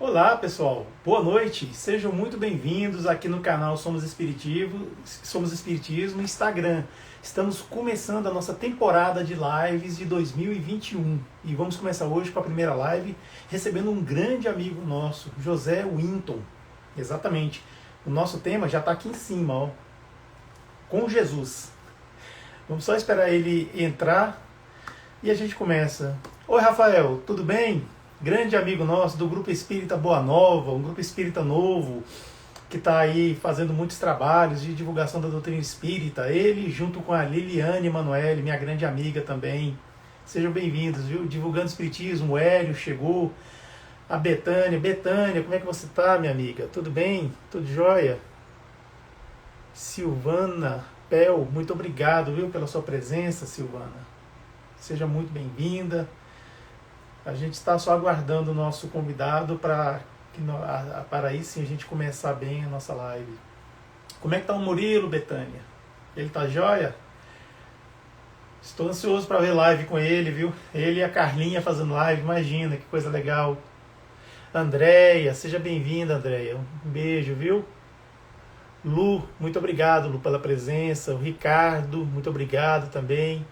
Olá pessoal, boa noite, sejam muito bem-vindos aqui no canal Somos Espiritismo Instagram. Estamos começando a nossa temporada de lives de 2021 e vamos começar hoje com a primeira live recebendo um grande amigo nosso, José Winton. Exatamente, o nosso tema já está aqui em cima, ó, com Jesus. Vamos só esperar ele entrar e a gente começa. Oi Rafael, tudo bem? Grande amigo nosso do Grupo Espírita Boa Nova, um grupo espírita novo, que está aí fazendo muitos trabalhos de divulgação da doutrina espírita. Ele, junto com a Liliane Emanuele, minha grande amiga também. Sejam bem-vindos, viu? Divulgando Espiritismo, o Hélio chegou, a Betânia. Betânia, como é que você está, minha amiga? Tudo bem? Tudo jóia? Silvana Pel, muito obrigado, viu, pela sua presença, Silvana. Seja muito bem-vinda. A gente está só aguardando o nosso convidado para aí sim a gente começar bem a nossa live. Como é que tá o Murilo, Betânia? Ele tá jóia? Estou ansioso para ver live com ele, viu? Ele e a Carlinha fazendo live, imagina que coisa legal. Andréia, seja bem-vinda, Andréia. Um beijo, viu? Lu, muito obrigado, Lu, pela presença. O Ricardo, muito obrigado também.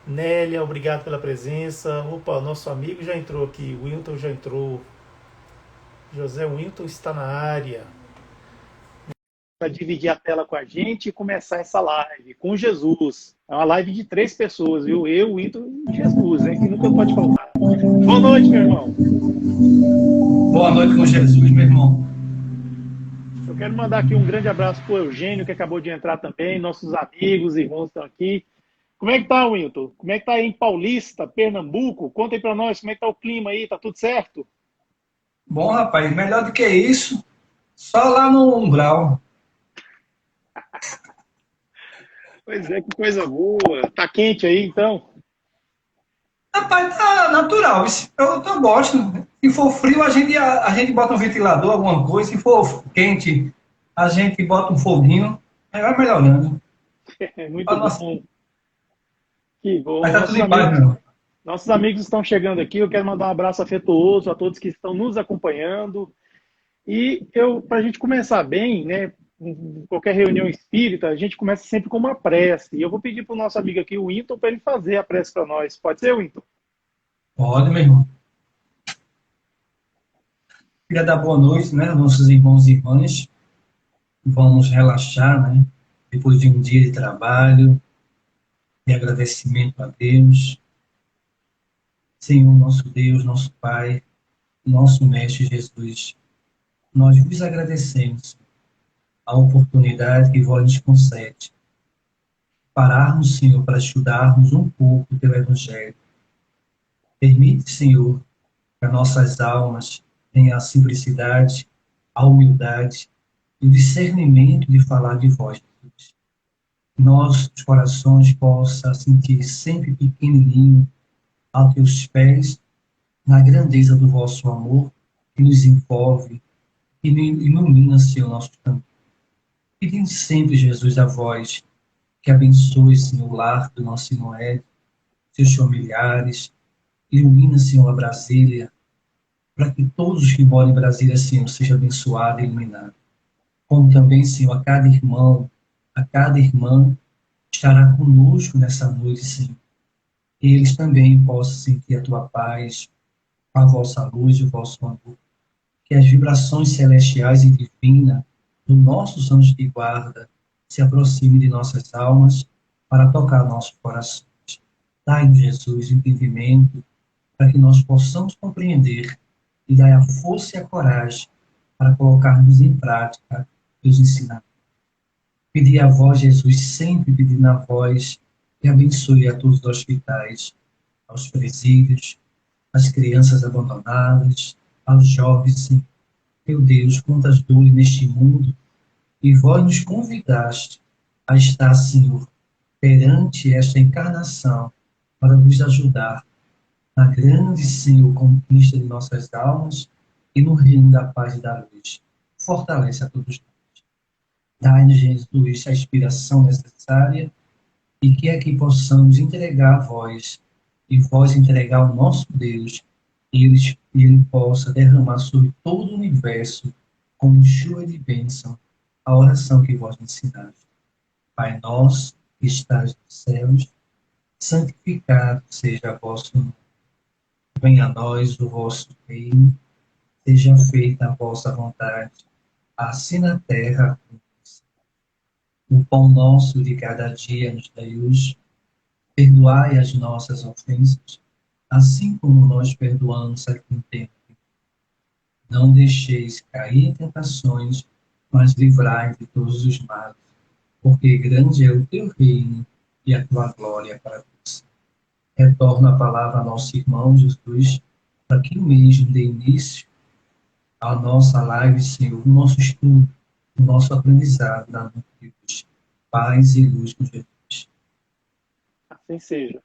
Nélia, obrigado pela presença. Opa, nosso amigo já entrou aqui. O Wilton já entrou. José Wilton está na área. Para dividir a tela com a gente e começar essa live com Jesus. É uma live de 3 pessoas, viu? Eu, Wilton e Jesus, hein? Que nunca pode faltar. Boa noite, meu irmão. Boa noite com Jesus, meu irmão. Eu quero mandar aqui um grande abraço para o Eugênio, que acabou de entrar também. Nossos amigos, irmãos estão aqui. Como é que tá, Wilton? Como é que tá aí em Paulista, Pernambuco? Conta aí pra nós como é que tá o clima aí, tá tudo certo? Bom, rapaz, melhor do que isso, só lá no umbral. Pois é, que coisa boa. Tá quente aí, então? Rapaz, tá natural, isso eu gosto. Se for frio, a gente bota um ventilador, alguma coisa. Se for quente, a gente bota um foguinho. Aí vai melhorando. É muito Mas, nossa, bom. Que bom. tá tudo em paz, meu irmão. Nossos amigos estão chegando aqui. Eu quero mandar um abraço afetuoso a todos que estão nos acompanhando. E para a gente começar bem, né? Em qualquer reunião espírita, a gente começa sempre com uma prece. E eu vou pedir para o nosso amigo aqui, o Winton, para ele fazer a prece para nós. Pode ser, Winton? Pode, meu irmão. Queria dar boa noite, né, aos nossos irmãos e irmãs. Vamos relaxar, né? Depois de um dia de trabalho, de agradecimento a Deus. Senhor, nosso Deus, nosso Pai, nosso Mestre Jesus, nós vos agradecemos a oportunidade que vós nos concede. Pararmos, Senhor, para estudarmos um pouco do teu Evangelho. Permite, Senhor, que as nossas almas tenham a simplicidade, a humildade e o discernimento de falar de vós, Jesus. Nossos corações possam sentir sempre pequenininho aos teus pés, na grandeza do vosso amor, que nos envolve e ilumina, Senhor, nosso caminho. Pedimos sempre, Jesus, a vós, que abençoe, Senhor, o lar do nosso irmão Ed, seus familiares, ilumina, Senhor, a Brasília, para que todos os que moram em Brasília, Senhor, sejam abençoados e iluminados. Como também, Senhor, a cada irmão, a cada irmã estará conosco nessa noite, Senhor. Que eles também possam sentir a tua paz, a vossa luz e o vosso amor. Que as vibrações celestiais e divinas dos nossos anjos de guarda se aproximem de nossas almas para tocar nossos corações. Dai-nos, Jesus, entendimento para que nós possamos compreender e dai a força e a coragem para colocarmos em prática os ensinamentos. Pedi a vós, Jesus, sempre pedindo a vós que abençoe a todos os hospitais, aos presídios, às crianças abandonadas, aos jovens. Meu Deus, quantas dores neste mundo, e vós nos convidaste a estar, Senhor, perante esta encarnação, para nos ajudar na grande, Senhor, conquista de nossas almas e no reino da paz e da luz. Fortalece a todos nós. Dai-nos, Jesus, a inspiração necessária e que aqui possamos entregar a vós e vós entregar ao nosso Deus e ele possa derramar sobre todo o universo, como chuva de bênção, a oração que vós me ensinaste. Pai nosso, que estás nos céus, santificado seja o vosso nome. Venha a nós o vosso reino, seja feita a vossa vontade, assim na terra como no céu. O pão nosso de cada dia nos dai hoje, perdoai as nossas ofensas, assim como nós perdoamos a quem tem. Não deixeis cair em tentações, mas livrai de todos os males, porque grande é o teu reino e a tua glória para Deus. Retorno a palavra ao nosso irmão Jesus, para que o mesmo dê início à nossa live, Senhor, o nosso estudo, o nosso aprendizado da noite de hoje. Paz e luz com Jesus. Assim seja.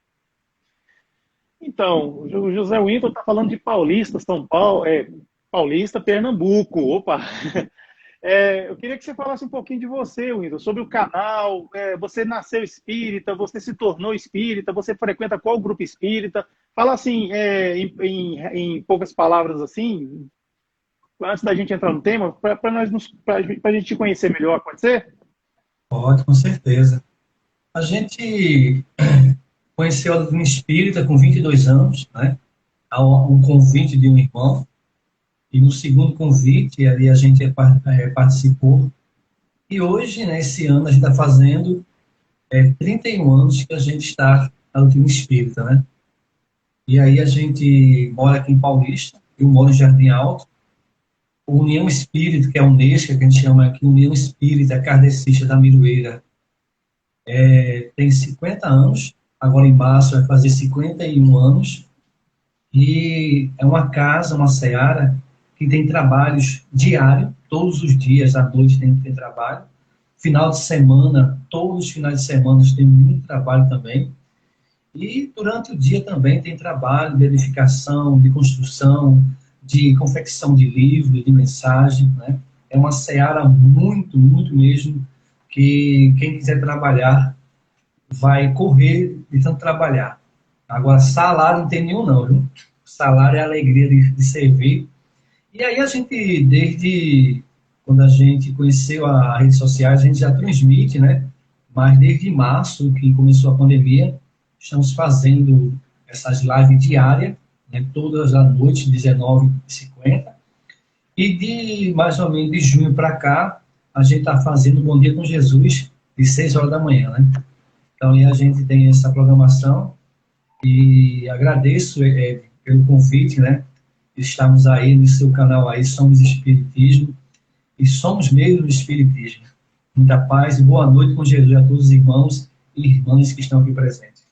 Então, o José Winton está falando de Paulista, São Paulo, Paulista, Pernambuco. Opa! Eu queria que você falasse um pouquinho de você, Winton, sobre o canal. Você nasceu espírita, você se tornou espírita, você frequenta qual grupo espírita? Fala assim, em poucas palavras assim, antes da gente entrar no tema, para a gente te conhecer melhor, pode ser? Pode, com certeza. A gente conheceu a doutrina espírita com 22 anos, né? A um convite de um irmão, e no segundo convite, ali a gente participou. E hoje, né, esse ano, a gente está fazendo 31 anos que a gente está na doutrina espírita, né? E aí a gente mora aqui em Paulista, eu moro em Jardim Alto. O União Espírita, que é a Unesca, que a gente chama aqui, União Espírita Kardecista da Miroeira, tem 50 anos, agora em março vai fazer 51 anos, e é uma casa, uma seara, que tem trabalhos diários, todos os dias à noite tem trabalho, final de semana, todos os finais de semana tem muito trabalho também, e durante o dia também tem trabalho de edificação, de construção, de confecção de livro, de mensagem, né? É uma seara muito, muito mesmo, que quem quiser trabalhar vai correr de tanto trabalhar. Agora, salário não tem nenhum não, viu? Salário é a alegria de servir. E aí a gente, desde quando a gente conheceu as redes sociais, a gente já transmite, né? Mas desde março, que começou a pandemia, estamos fazendo essas lives diárias, né? Todas as noites, 19h50. E de mais ou menos de junho para cá, a gente está fazendo Bom Dia com Jesus, de 6 horas da manhã, né? Então, aí a gente tem essa programação e agradeço pelo convite, né? Estamos aí no seu canal aí, Somos Espiritismo, e somos meio do Espiritismo. Muita paz e boa noite com Jesus a todos os irmãos e irmãs que estão aqui presentes.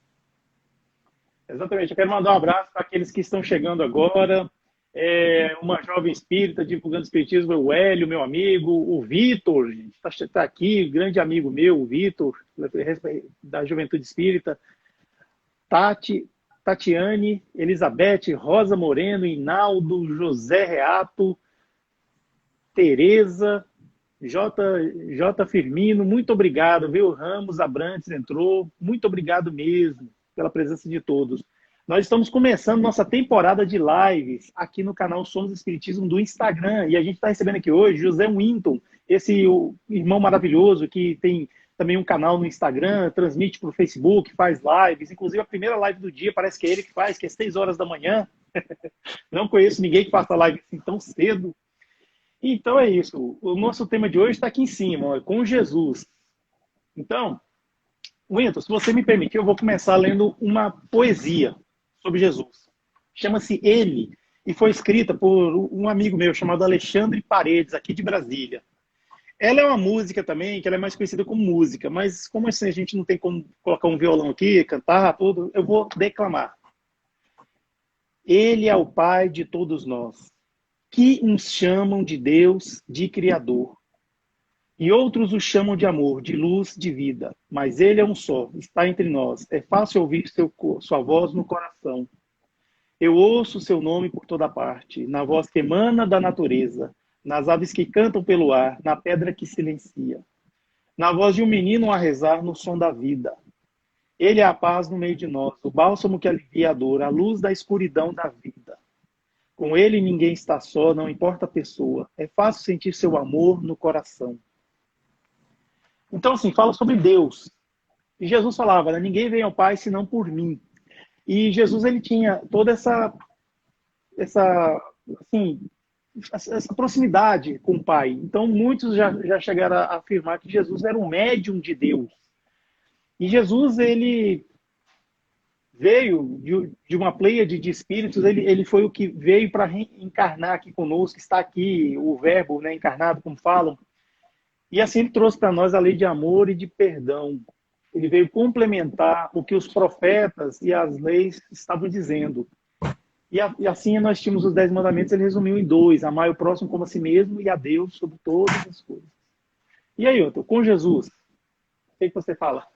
Exatamente. Eu quero mandar um abraço para aqueles que estão chegando agora. Uma jovem espírita divulgando espiritismo, o Hélio, meu amigo, o Vitor, está aqui, grande amigo meu, o Vitor, da Juventude Espírita, Tatiane, Elizabeth, Rosa Moreno, Inaldo, José Reato, Tereza, J. Firmino, muito obrigado, viu? Ramos Abrantes entrou, muito obrigado mesmo pela presença de todos. Nós estamos começando nossa temporada de lives aqui no canal Somos Espiritismo do Instagram, e a gente está recebendo aqui hoje José Winton, esse irmão maravilhoso que tem também um canal no Instagram, transmite para o Facebook, faz lives, inclusive a primeira live do dia parece que é ele que faz, que é 6 horas da manhã. Não conheço ninguém que faça live assim tão cedo. Então é isso. O nosso tema de hoje está aqui em cima, ó, com Jesus. Então, Winton, se você me permitir, eu vou começar lendo uma poesia sobre Jesus. Chama-se Ele, e foi escrita por um amigo meu chamado Alexandre Paredes, aqui de Brasília. Ela é uma música também, que ela é mais conhecida como música, mas como assim a gente não tem como colocar um violão aqui, cantar, tudo, eu vou declamar. Ele é o Pai de todos nós, que uns chamam de Deus, de Criador, e outros o chamam de amor, de luz, de vida. Mas ele é um só, está entre nós. É fácil ouvir sua voz no coração. Eu ouço seu nome por toda parte, na voz que emana da natureza, nas aves que cantam pelo ar, na pedra que silencia, na voz de um menino a rezar no som da vida. Ele é a paz no meio de nós, o bálsamo que alivia a dor, a luz da escuridão da vida. Com ele ninguém está só, não importa a pessoa. É fácil sentir seu amor no coração. Então, assim, fala sobre Deus. E Jesus falava, né, ninguém vem ao Pai senão por mim. E Jesus, ele tinha toda essa, assim, essa proximidade com o Pai. Então, muitos já chegaram a afirmar que Jesus era um médium de Deus. E Jesus, ele veio de uma pleiade de espíritos, ele foi o que veio para reencarnar aqui conosco, está aqui, o verbo, né, encarnado, como falam. E assim ele trouxe para nós a lei de amor e de perdão. Ele veio complementar o que os profetas e as leis estavam dizendo. E assim nós tínhamos os 10 mandamentos, ele resumiu em 2: amar o próximo como a si mesmo e a Deus sobre todas as coisas. E aí, Otto, com Jesus, o que você fala?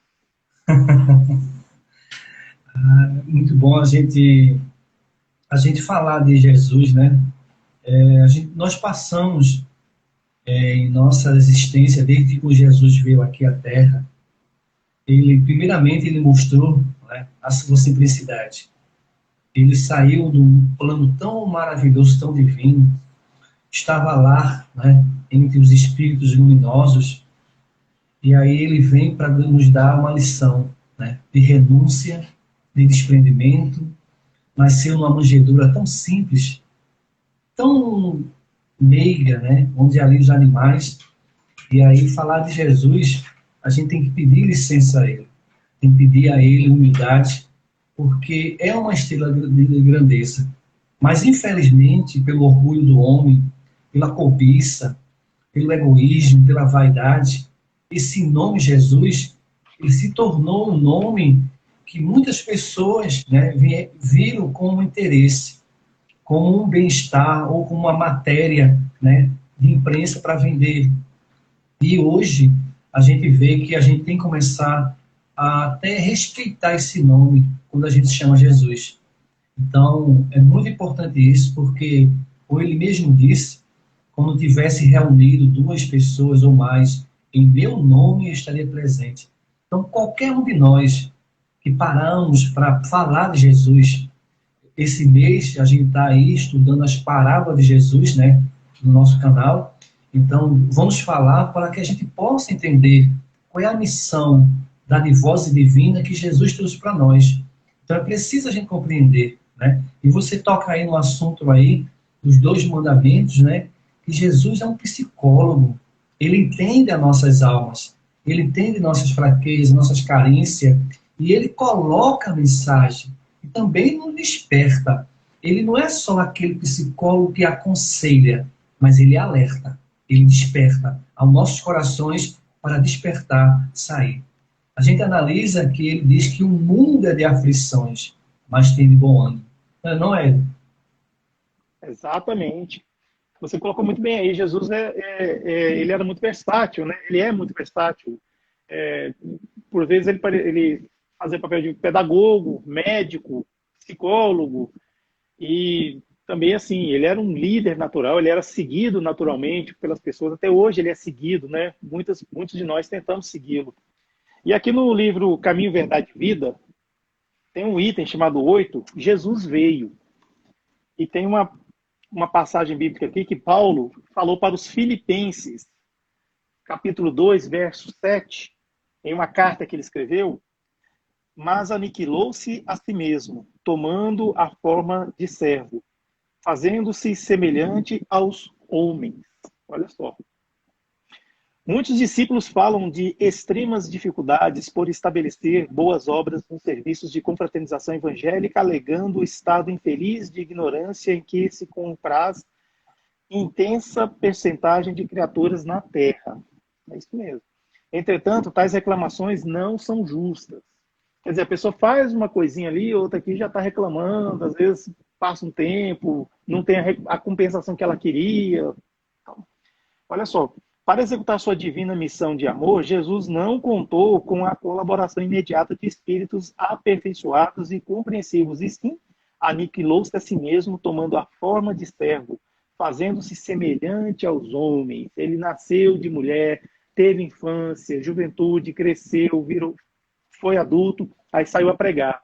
Muito bom a gente falar de Jesus, né? Nós passamos em nossa existência, desde que Jesus veio aqui à Terra, primeiramente, ele mostrou, né, a sua simplicidade. Ele saiu de um plano tão maravilhoso, tão divino, estava lá, né, entre os espíritos luminosos, e aí ele vem para nos dar uma lição, né, de renúncia, de desprendimento. Nasceu numa manjedoura tão simples, tão meiga, né, onde ali os animais. E aí falar de Jesus, a gente tem que pedir licença a ele, tem que pedir a ele humildade, porque é uma estrela de grandeza. Mas infelizmente, pelo orgulho do homem, pela cobiça, pelo egoísmo, pela vaidade, esse nome Jesus, ele se tornou um nome que muitas pessoas, né, viram como interesse, como um bem-estar ou como uma matéria, né, de imprensa para vender. E hoje a gente vê que a gente tem que começar a até respeitar esse nome quando a gente chama Jesus. Então, é muito importante isso, porque, como ele mesmo disse, quando tivesse reunido 2 pessoas ou mais, em meu nome eu estaria presente. Então, qualquer um de nós que paramos para falar de Jesus, esse mês a gente está aí estudando as parábolas de Jesus, né, no nosso canal. Então, vamos falar para que a gente possa entender qual é a missão da dádivose divina que Jesus trouxe para nós. Então, é preciso a gente compreender, né? E você toca aí no assunto aí dos 2 mandamentos, né? Que Jesus é um psicólogo. Ele entende as nossas almas, ele entende nossas fraquezas, nossas carências, e ele coloca a mensagem e também nos desperta. Ele não é só aquele psicólogo que aconselha, mas ele alerta, ele desperta aos nossos corações para despertar, sair. A gente analisa que ele diz que o mundo é de aflições, mas tem de bom ânimo. Não é? Exatamente. Você colocou muito bem aí. Jesus ele era muito versátil, né? Ele é muito versátil. É, por vezes ele fazia papel de pedagogo, médico, psicólogo e também assim ele era um líder natural. Ele era seguido naturalmente pelas pessoas. Até hoje ele é seguido, né? Muitos de nós tentamos segui-lo. E aqui no livro Caminho, Verdade e Vida tem um item chamado 8. Jesus veio. E tem uma passagem bíblica aqui que Paulo falou para os Filipenses, capítulo 2, verso 7, em uma carta que ele escreveu: mas aniquilou-se a si mesmo, tomando a forma de servo, fazendo-se semelhante aos homens. Olha só. Muitos discípulos falam de extremas dificuldades por estabelecer boas obras nos serviços de confraternização evangélica, alegando o estado infeliz de ignorância em que se compraz intensa percentagem de criaturas na Terra. É isso mesmo. Entretanto, tais reclamações não são justas. Quer dizer, a pessoa faz uma coisinha ali, outra aqui já está reclamando, às vezes passa um tempo, não tem a compensação que ela queria. Então, olha só, para executar sua divina missão de amor, Jesus não contou com a colaboração imediata de espíritos aperfeiçoados e compreensivos, e sim aniquilou-se a si mesmo, tomando a forma de servo, fazendo-se semelhante aos homens. Ele nasceu de mulher, teve infância, juventude, cresceu, virou, foi adulto, aí saiu a pregar.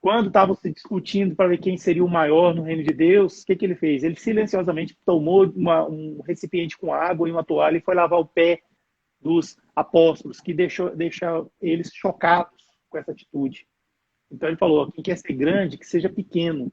Quando estavam se discutindo para ver quem seria o maior no reino de Deus, o que ele fez? Ele silenciosamente tomou um recipiente com água e uma toalha e foi lavar o pé dos apóstolos, que deixou eles chocados com essa atitude. Então ele falou, quem quer ser grande, que seja pequeno.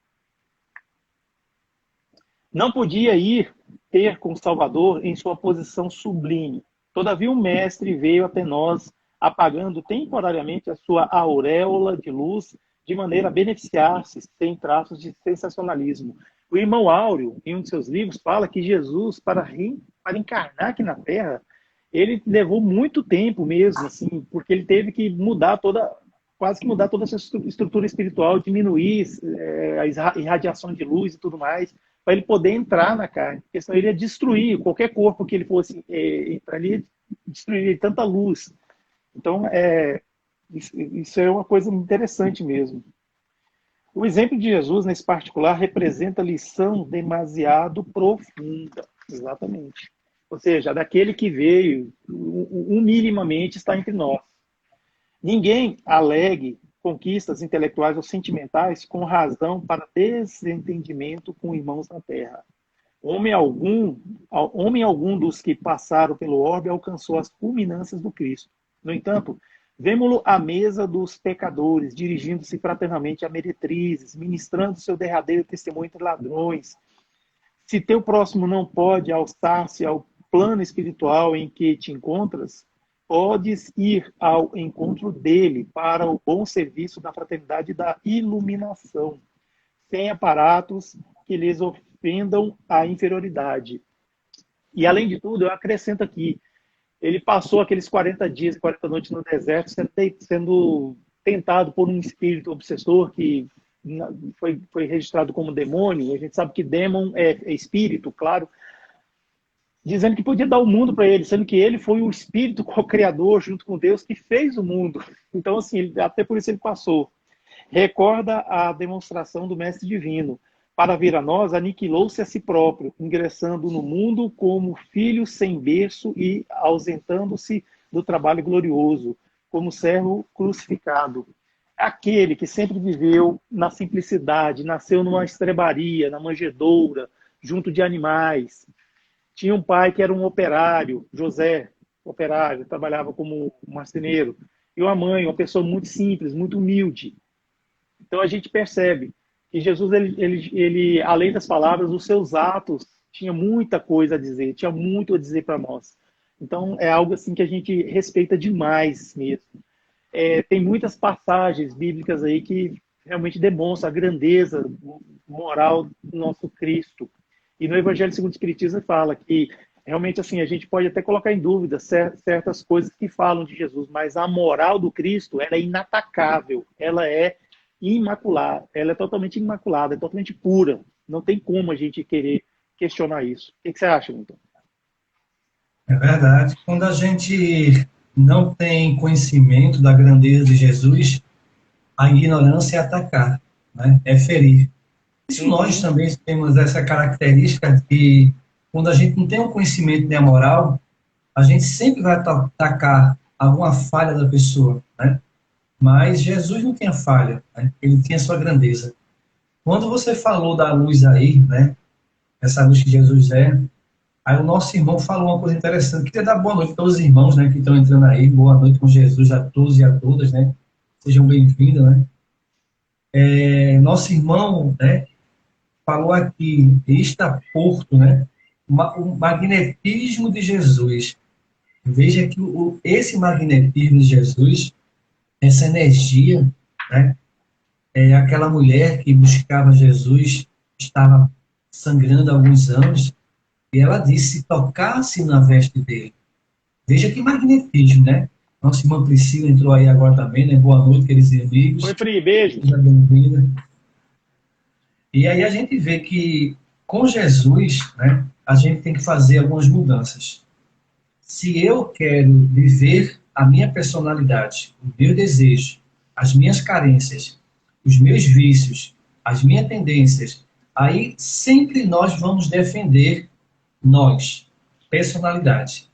Não podia ir ter com o Salvador em sua posição sublime. Todavia o Mestre veio até nós, apagando temporariamente a sua auréola de luz, de maneira a beneficiar-se sem traços de sensacionalismo. O irmão Áureo, em um de seus livros, fala que Jesus, para encarnar aqui na Terra, ele levou muito tempo mesmo, assim, porque ele teve que quase que mudar toda essa estrutura espiritual, diminuir a irradiação de luz e tudo mais, para ele poder entrar na carne, porque senão ele ia destruir qualquer corpo que ele fosse entrar ali, destruir tanta luz. Então, isso é uma coisa interessante mesmo. O exemplo de Jesus, nesse particular, representa lição demasiado profunda. Exatamente. Ou seja, daquele que veio, minimamente está entre nós. Ninguém alegue conquistas intelectuais ou sentimentais com razão para desentendimento com irmãos na terra. Homem algum dos que passaram pelo orbe alcançou as culminâncias do Cristo. No entanto, vemo-lo à mesa dos pecadores, dirigindo-se fraternalmente a meretrizes, ministrando seu derradeiro testemunho entre ladrões. Se teu próximo não pode alçar-se ao plano espiritual em que te encontras, podes ir ao encontro dele para o bom serviço da fraternidade e da iluminação, sem aparatos que lhes ofendam a inferioridade. E, além de tudo, eu acrescento aqui, ele passou aqueles 40 dias e 40 noites no deserto sendo tentado por um espírito obsessor que foi registrado como demônio. A gente sabe que demon é espírito, claro, dizendo que podia dar o mundo para ele, sendo que ele foi o espírito co-criador junto com Deus que fez o mundo. Então, assim, até por isso ele passou. Recorda a demonstração do Mestre Divino. Para vir a nós, aniquilou-se a si próprio, ingressando no mundo como filho sem berço e ausentando-se do trabalho glorioso, como servo crucificado. Aquele que sempre viveu na simplicidade, nasceu numa estrebaria, na manjedoura, junto de animais. Tinha um pai que era um operário, José, operário, trabalhava como marceneiro. E uma mãe, uma pessoa muito simples, muito humilde. Então a gente percebe que Jesus, ele, além das palavras, os seus atos, tinha muita coisa a dizer, tinha muito a dizer para nós. Então é algo assim que a gente respeita demais mesmo. Tem muitas passagens bíblicas aí que realmente demonstram a grandeza moral do nosso Cristo. E no Evangelho segundo o Espiritismo fala que realmente assim a gente pode até colocar em dúvida certas coisas que falam de Jesus, mas a moral do Cristo ela é inatacável, ela é imaculada, ela é totalmente imaculada, é totalmente pura. Não tem como a gente querer questionar isso. O que você acha, Milton? É verdade. Quando a gente não tem conhecimento da grandeza de Jesus, a ignorância é atacar, né? É ferir. Isso nós também temos essa característica de, quando a gente não tem um conhecimento da moral, a gente sempre vai atacar alguma falha da pessoa, né? Mas Jesus não tinha falha, né? Ele tinha sua grandeza. Quando você falou da luz aí, né? Essa luz que Jesus é, aí o nosso irmão falou uma coisa interessante. Queria dar boa noite a todos os irmãos, né? Que estão entrando aí. Boa noite com Jesus a todos e a todas, né? Sejam bem-vindos, né? Nosso irmão, né? Falou aqui, extraporto, né? O magnetismo de Jesus. Veja que esse magnetismo de Jesus, essa energia, né? Aquela mulher que buscava Jesus, estava sangrando há alguns anos, e ela disse, se tocasse na veste dele. Veja que magnetismo, né? Nossa irmã Priscila entrou aí agora também, né? Boa noite, queridos amigos. Oi, Pri, beijo. Seja bem-vinda. E aí a gente vê que com Jesus, né, a gente tem que fazer algumas mudanças. Se eu quero viver a minha personalidade, o meu desejo, as minhas carências, os meus vícios, as minhas tendências, aí sempre nós vamos defender nós, personalidade.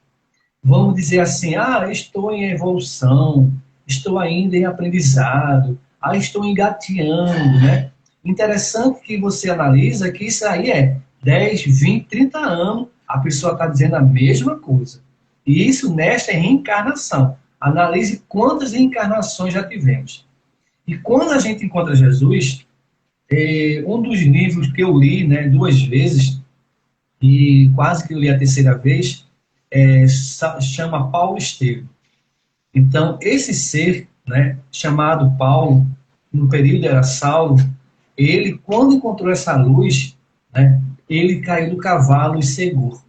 Vamos dizer assim, estou em evolução, estou ainda em aprendizado, estou engateando, né? Interessante que você analisa que isso aí é 10, 20, 30 anos, a pessoa está dizendo a mesma coisa. E isso nesta reencarnação. Analise quantas reencarnações já tivemos. E quando a gente encontra Jesus, um dos livros que eu li, né, 2 vezes, e quase que eu li a terceira vez, chama Paulo Estevam. Então, esse ser, né, chamado Paulo, no período era Saulo, ele, quando encontrou essa luz, né, ele caiu do cavalo e cegou.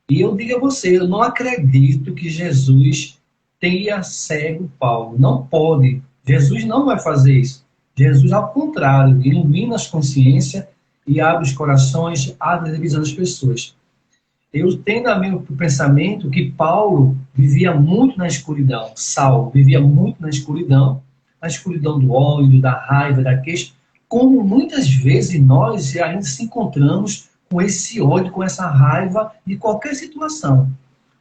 E eu digo a você, eu não acredito que Jesus tenha cego Paulo. Não pode. Jesus não vai fazer isso. Jesus, ao contrário, ilumina as consciências e abre os corações, abre a visão das pessoas. Eu tenho também o pensamento que Paulo vivia muito na escuridão. Saulo vivia muito na escuridão do ódio, da raiva, da queixa, como muitas vezes nós ainda se encontramos com esse ódio, com essa raiva de qualquer situação.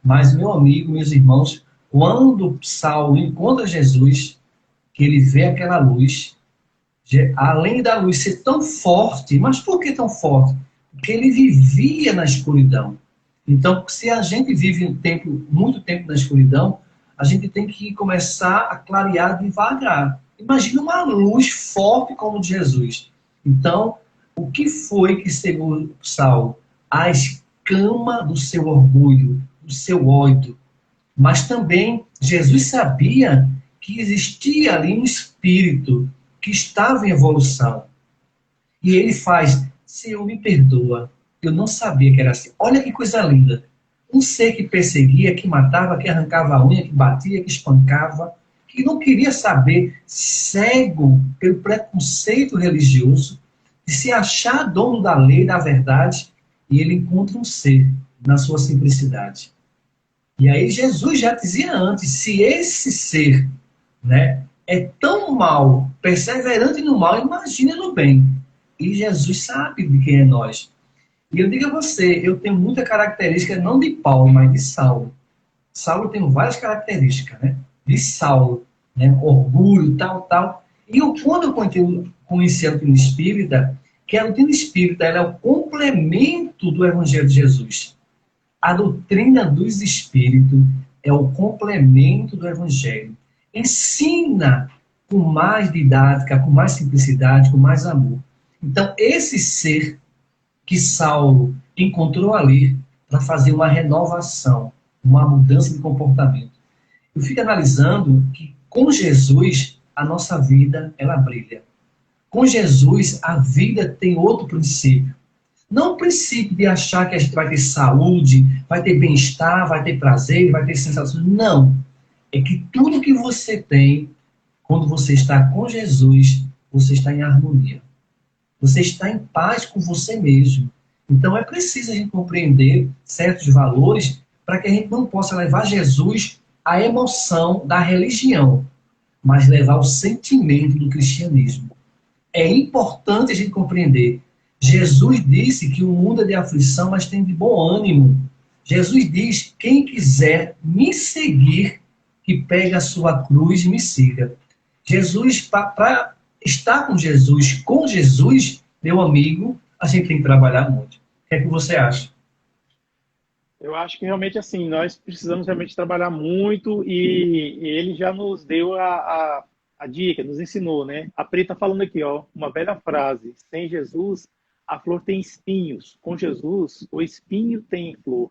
Mas, meu amigo, meus irmãos, quando Saulo encontra Jesus, que ele vê aquela luz, além da luz ser tão forte, mas por que tão forte? Porque ele vivia na escuridão. Então, se a gente vive muito tempo na escuridão, a gente tem que começar a clarear devagar. Imagina uma luz forte como de Jesus. Então, o que foi que cegou Saulo? A escama do seu orgulho, do seu ódio. Mas também Jesus sabia que existia ali um espírito que estava em evolução. E ele faz, Senhor, me perdoa. Eu não sabia que era assim. Olha que coisa linda. Um ser que perseguia, que matava, que arrancava a unha, que batia, que espancava, que não queria saber, cego pelo preconceito religioso, de se achar dono da lei, da verdade, e ele encontra um ser na sua simplicidade. E aí Jesus já dizia antes, se esse ser, né, é tão mal, perseverante no mal, imagine no bem. E Jesus sabe de quem é nós. E eu digo a você, eu tenho muita característica, não de Paulo, mas de Saulo. Saulo tem várias características, né? De Saulo, né? Orgulho, tal, tal. E quando eu conheci a doutrina espírita, que a doutrina espírita ela é o complemento do Evangelho de Jesus. A doutrina dos espíritos é o complemento do Evangelho. Ensina com mais didática, com mais simplicidade, com mais amor. Então, esse ser que Saulo encontrou ali para fazer uma renovação, uma mudança de comportamento. Eu fico analisando que com Jesus a nossa vida ela brilha. Com Jesus a vida tem outro princípio. Não o princípio de achar que a gente vai ter saúde, vai ter bem-estar, vai ter prazer, vai ter sensação. Não. É que tudo que você tem, quando você está com Jesus, você está em harmonia. Você está em paz com você mesmo. Então é preciso a gente compreender certos valores para que a gente não possa levar Jesus à emoção da religião, mas levar o sentimento do cristianismo. É importante a gente compreender. Jesus disse que o mundo é de aflição, mas tem de bom ânimo. Jesus diz, quem quiser me seguir, que pegue a sua cruz e me siga. Jesus, para estar com Jesus, meu amigo, a gente tem que trabalhar muito. O que é que você acha? Eu acho que realmente assim, nós precisamos realmente trabalhar muito e ele já nos deu a dica, nos ensinou, né? A Pri está falando aqui, ó, uma velha frase: sem Jesus, a flor tem espinhos. Com Jesus, o espinho tem flor.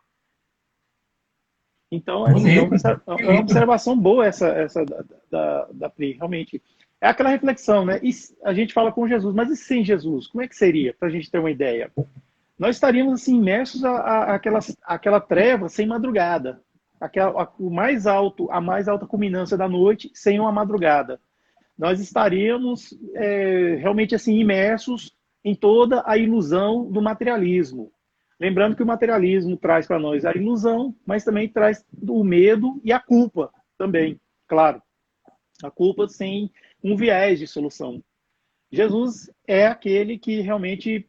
Então, assim, Bonito, é uma bonito. observação boa essa da Pri, realmente. É aquela reflexão, né? E a gente fala com Jesus, mas e sem Jesus? Como é que seria, para a gente ter uma ideia? Nós estaríamos assim, imersos àquela treva sem madrugada. A mais alta culminância da noite sem uma madrugada. Nós estaríamos realmente assim imersos em toda a ilusão do materialismo. Lembrando que o materialismo traz para nós a ilusão, mas também traz o medo e a culpa também, claro. A culpa sem um viés de solução. Jesus é aquele que realmente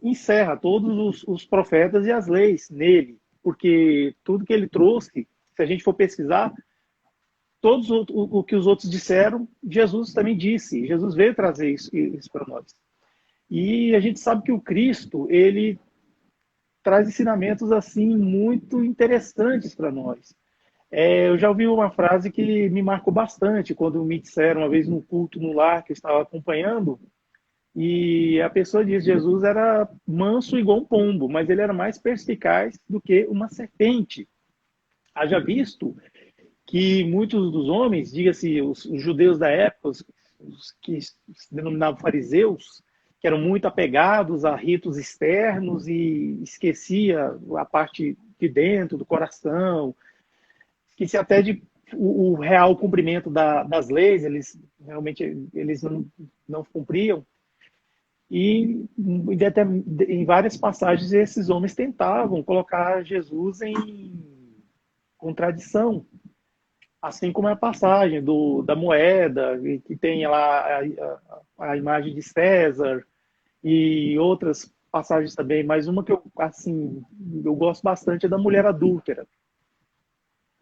encerra todos os profetas e as leis nele, porque tudo que ele trouxe, se a gente for pesquisar, todos o que os outros disseram, Jesus também disse. Jesus veio trazer isso para nós. E a gente sabe que o Cristo, ele traz ensinamentos assim muito interessantes para nós. Eu já ouvi uma frase que me marcou bastante, quando me disseram uma vez no culto no lar que eu estava acompanhando, e a pessoa diz: Jesus era manso igual um pombo, mas ele era mais perspicaz do que uma serpente. Haja visto que muitos dos homens, diga-se os judeus da época, os que se denominavam fariseus, que eram muito apegados a ritos externos e esquecia a parte de dentro, do coração, esquecia até de o real cumprimento das leis, eles realmente não cumpriam. E em várias passagens esses homens tentavam colocar Jesus em contradição. Assim como é a passagem da moeda, que tem lá a imagem de César, e outras passagens também, mas uma que eu gosto bastante é da mulher adúltera.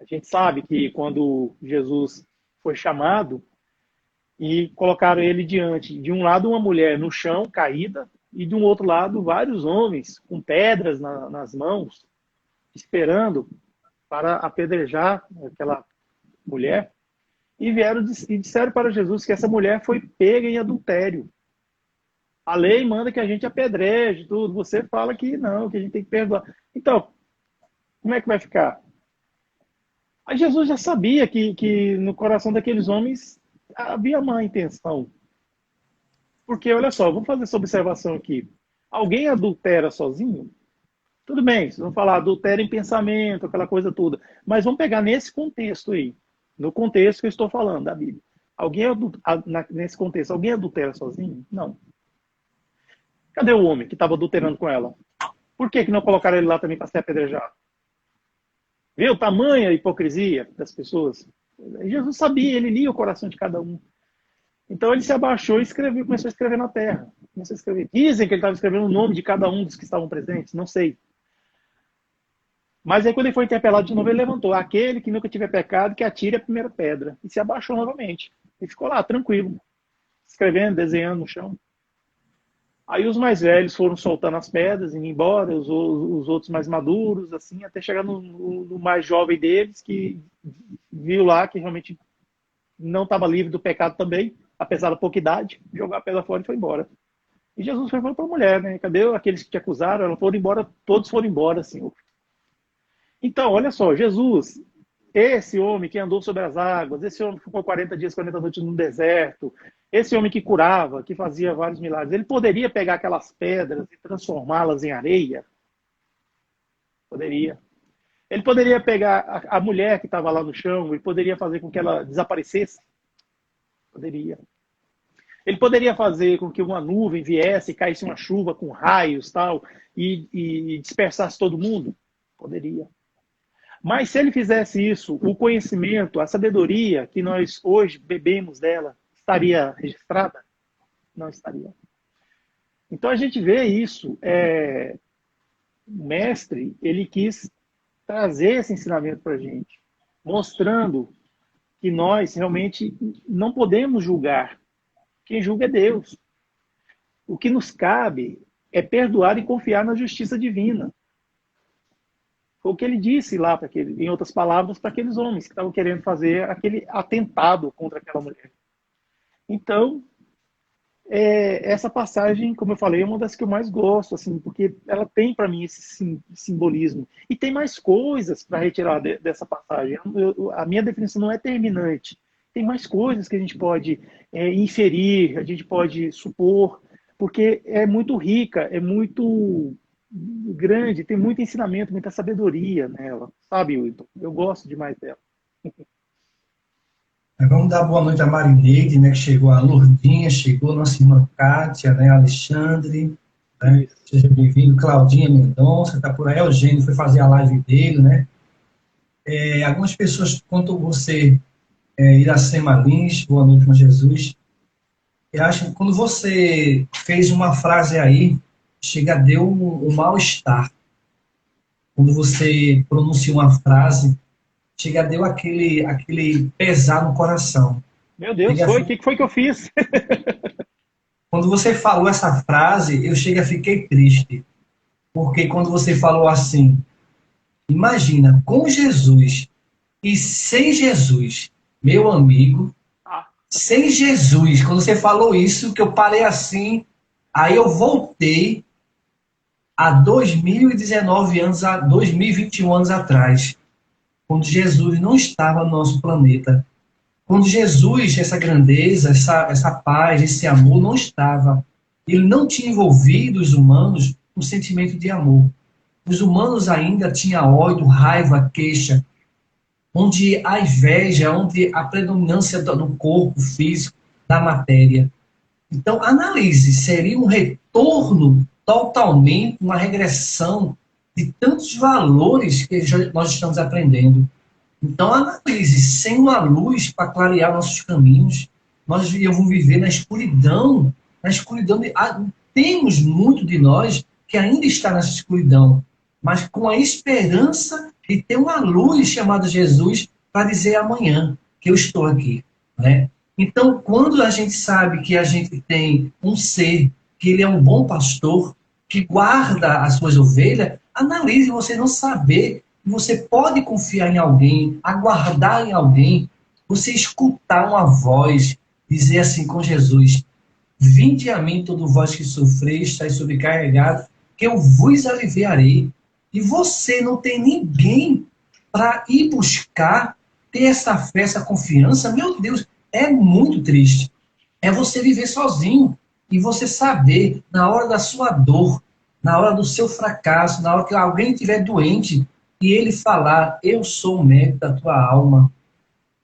A gente sabe que quando Jesus foi chamado e colocaram ele diante, de um lado uma mulher no chão, caída, e de um outro lado vários homens com pedras nas mãos, esperando para apedrejar aquela mulher, e vieram e disseram para Jesus que essa mulher foi pega em adultério. A lei manda que a gente apedreje tudo, você fala que não, que a gente tem que perdoar. Então, como é que vai ficar? Aí Jesus já sabia que no coração daqueles homens havia má intenção. Porque, olha só, vamos fazer essa observação aqui. Alguém adultera sozinho? Tudo bem, vocês vão falar adultério em pensamento, aquela coisa toda. Mas vamos pegar nesse contexto aí. No contexto que eu estou falando, da Bíblia. Nesse contexto, alguém adultera sozinho? Não. Cadê o homem que estava adulterando com ela? Por que não colocaram ele lá também para ser apedrejado? Viu? Tamanha hipocrisia das pessoas. Jesus sabia, ele lia o coração de cada um. Então ele se abaixou e começou a escrever na terra. Começou a escrever. Dizem que ele estava escrevendo o nome de cada um dos que estavam presentes, não sei. Mas aí quando ele foi interpelado de novo, ele levantou: aquele que nunca tiver pecado, que atire a primeira pedra. E se abaixou novamente. E ficou lá, tranquilo, escrevendo, desenhando no chão. Aí os mais velhos foram soltando as pedras, indo embora, os outros mais maduros, assim, até chegar no mais jovem deles, que viu lá que realmente não estava livre do pecado também, apesar da pouca idade, jogou a pedra fora e foi embora. E Jesus foi falando para a mulher, né? Cadê aqueles que te acusaram? Elas foram embora, todos foram embora, Senhor. Então, olha só, Jesus, esse homem que andou sobre as águas, esse homem que ficou 40 dias, 40 noites no deserto, esse homem que curava, que fazia vários milagres, ele poderia pegar aquelas pedras e transformá-las em areia? Poderia. Ele poderia pegar a mulher que estava lá no chão e poderia fazer com que ela desaparecesse? Poderia. Ele poderia fazer com que uma nuvem viesse e caísse uma chuva com raios tal, e dispersasse todo mundo? Poderia. Mas se ele fizesse isso, o conhecimento, a sabedoria que nós hoje bebemos dela, estaria registrada? Não estaria. Então a gente vê isso. O mestre, ele quis trazer esse ensinamento para a gente, mostrando que nós realmente não podemos julgar. Quem julga é Deus. O que nos cabe é perdoar e confiar na justiça divina. Foi o que ele disse lá, em outras palavras, para aqueles homens que estavam querendo fazer aquele atentado contra aquela mulher. Então, essa passagem, como eu falei, é uma das que eu mais gosto, assim, porque ela tem para mim esse simbolismo. E tem mais coisas para retirar dessa passagem. A minha definição não é terminante. Tem mais coisas que a gente pode inferir, a gente pode supor, porque é muito rica, é muito grande, tem muito ensinamento, muita sabedoria nela. Sabe, Wilton? Eu gosto demais dela. Vamos dar boa noite a Marineide, né, que chegou, a Lourdinha, chegou, nossa irmã Kátia, né, Alexandre, né, seja bem-vindo, Claudinha Mendonça, está por aí, Eugênio foi fazer a live dele, né. Algumas pessoas, quanto você, Iracema Lins, boa noite com Jesus, eu acho que quando você fez uma frase aí, deu um mal-estar. Quando você pronuncia uma frase, chega, deu aquele pesar no coração. Meu Deus, Chega, foi? O que foi que eu fiz? quando você falou essa frase, fiquei triste. Porque quando você falou assim, imagina, com Jesus e sem Jesus, meu amigo, Ah, sem Jesus, quando você falou isso, que eu parei assim, aí eu voltei a 2019 anos, a 2021 anos atrás, quando Jesus não estava no nosso planeta. Quando Jesus, essa grandeza, essa paz, esse amor não estava. Ele não tinha envolvido os humanos no sentimento de amor. Os humanos ainda tinham ódio, raiva, queixa, onde a inveja, onde a predominância no corpo físico, da matéria. Então, analise, seria um retorno totalmente, uma regressão de tantos valores que nós estamos aprendendo. Então, analise, sem uma luz para clarear nossos caminhos, nós íamos viver na escuridão. Temos muito de nós que ainda está nessa escuridão, mas com a esperança de ter uma luz chamada Jesus para dizer amanhã que eu estou aqui, né? Então, quando a gente sabe que a gente tem um ser, que ele é um bom pastor, que guarda as suas ovelhas, analise você não saber que você pode confiar em alguém, aguardar em alguém, você escutar uma voz, dizer assim com Jesus, vinde a mim todo vós que sofreis, estáis sobrecarregados, que eu vos aliviarei. E você não tem ninguém para ir buscar, ter essa fé, essa confiança. Meu Deus, é muito triste. É você viver sozinho e você saber, na hora da sua dor, na hora do seu fracasso, na hora que alguém estiver doente, e ele falar, eu sou o médico da tua alma.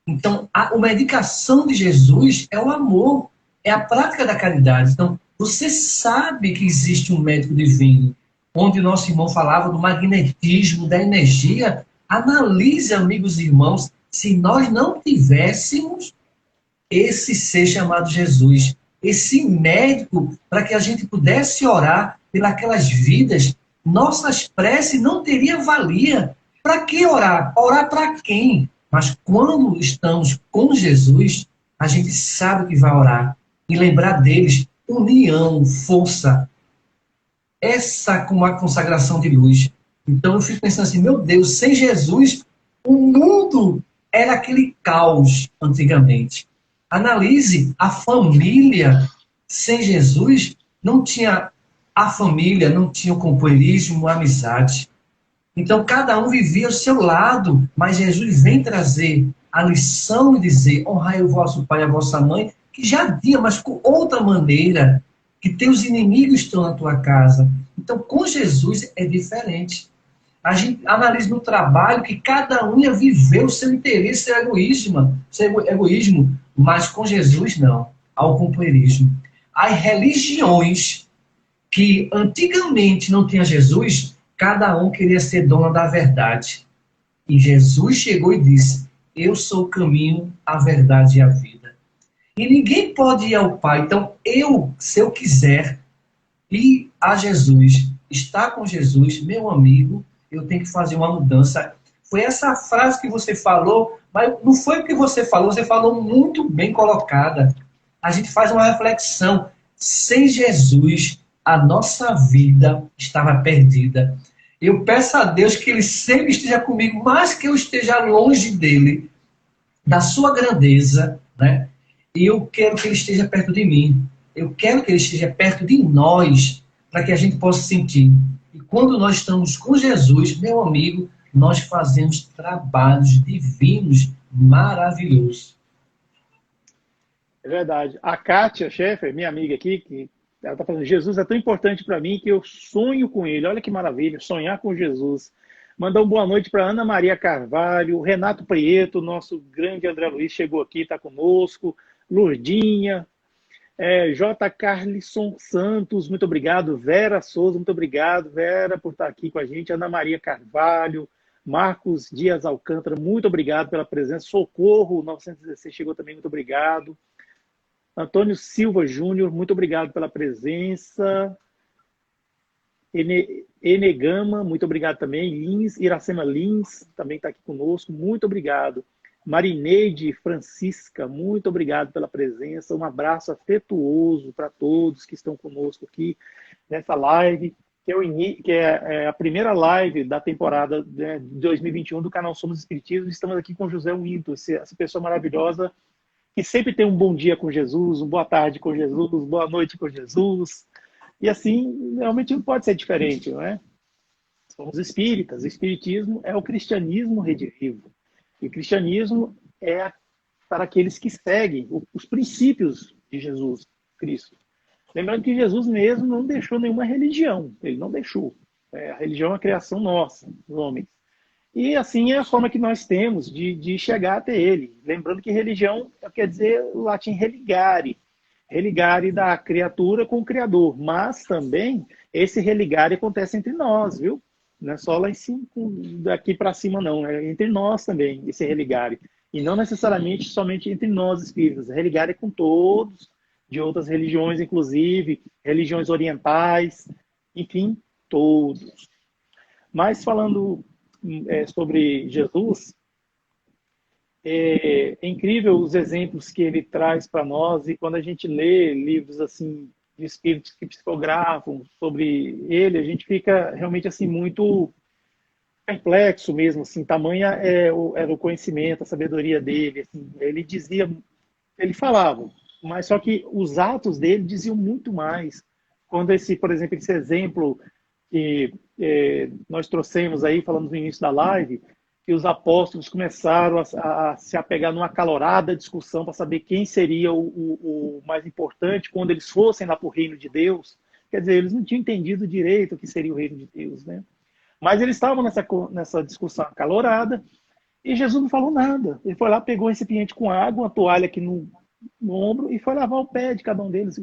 Então, a medicação de Jesus é o amor, é a prática da caridade. Então, você sabe que existe um médico divino, onde nosso irmão falava do magnetismo, da energia. Analise, amigos e irmãos, se nós não tivéssemos esse ser chamado Jesus, esse médico, para que a gente pudesse orar pelas vidas, nossas preces não teriam valia. Para que orar? Orar para quem? Mas quando estamos com Jesus, a gente sabe que vai orar e lembrar deles, união, força, essa com a consagração de luz. Então eu fico pensando assim, meu Deus, sem Jesus, o mundo era aquele caos antigamente. Analise a família sem Jesus, não tinha a família, não tinha o companheirismo, a amizade. Então cada um vivia ao seu lado, mas Jesus vem trazer a lição e dizer, honrai o vosso pai e a vossa mãe, que já tinha, mas com outra maneira, que teus inimigos estão na tua casa. Então com Jesus é diferente. A gente analisa no trabalho que cada um ia viver o seu interesse, seu egoísmo, mas com Jesus não, ao companheirismo. As religiões que antigamente não tinha Jesus, cada um queria ser dona da verdade. E Jesus chegou e disse, eu sou o caminho, a verdade e a vida. E ninguém pode ir ao Pai. Então, se eu quiser ir a Jesus, estar com Jesus, meu amigo, eu tenho que fazer uma mudança. Foi essa frase que você falou, mas não foi o que você falou muito bem colocada. A gente faz uma reflexão. Sem Jesus, a nossa vida estava perdida. Eu peço a Deus que Ele sempre esteja comigo, mas que eu esteja longe dEle, da sua grandeza, né? E eu quero que Ele esteja perto de mim. Eu quero que Ele esteja perto de nós, para que a gente possa sentir. E quando nós estamos com Jesus, meu amigo, nós fazemos trabalhos divinos maravilhosos. É verdade. A Kátia Schaeffer, minha amiga aqui, que ela está falando, Jesus é tão importante para mim que eu sonho com ele. Olha que maravilha, sonhar com Jesus. Mandar uma boa noite para Ana Maria Carvalho, Renato Prieto, nosso grande André Luiz chegou aqui, está conosco, Lurdinha, J. Carlisson Santos, muito obrigado. Vera Souza, muito obrigado, Vera, por estar aqui com a gente. Ana Maria Carvalho, Marcos Dias Alcântara, muito obrigado pela presença. Socorro 916 chegou também, muito obrigado. Antônio Silva Júnior, muito obrigado pela presença. Enegama, muito obrigado também. Lins, Iracema Lins, também está aqui conosco, muito obrigado. Marineide Francisca, muito obrigado pela presença. Um abraço afetuoso para todos que estão conosco aqui nessa live, que é a primeira live da temporada de 2021 do canal Somos Espiritismo. Estamos aqui com José Winto, essa pessoa maravilhosa que sempre tem um bom dia com Jesus, uma boa tarde com Jesus, boa noite com Jesus. E assim, realmente não pode ser diferente, não é? Somos espíritas. O espiritismo é o cristianismo redivivo. E o cristianismo é para aqueles que seguem os princípios de Jesus Cristo. Lembrando que Jesus mesmo não deixou nenhuma religião. Ele não deixou. A religião é a criação nossa, dos homens. E assim é a forma que nós temos de chegar até ele. Lembrando que religião quer dizer o latim religare. Religare da criatura com o Criador. Mas também esse religare acontece entre nós, viu? Não é só lá em cima, daqui para cima, não. É entre nós também, esse religare. E não necessariamente somente entre nós espíritas. Religare é com todos, de outras religiões, inclusive, religiões orientais, enfim, todos. Mas falando sobre Jesus, é incrível os exemplos que ele traz para nós, e quando a gente lê livros assim de espíritos que psicografam sobre ele, a gente fica realmente assim muito perplexo mesmo, assim, tamanha era o conhecimento, a sabedoria dele, assim, ele falava, mas só que os atos dele diziam muito mais. Quando por exemplo, esse exemplo que nós trouxemos aí, falamos no início da live, que os apóstolos começaram a se apegar numa acalorada discussão para saber quem seria o mais importante quando eles fossem lá para o reino de Deus. Quer dizer, eles não tinham entendido direito o que seria o reino de Deus, né? Mas eles estavam nessa discussão acalorada e Jesus não falou nada. Ele foi lá, pegou um recipiente com água, uma toalha aqui no ombro e foi lavar o pé de cada um deles.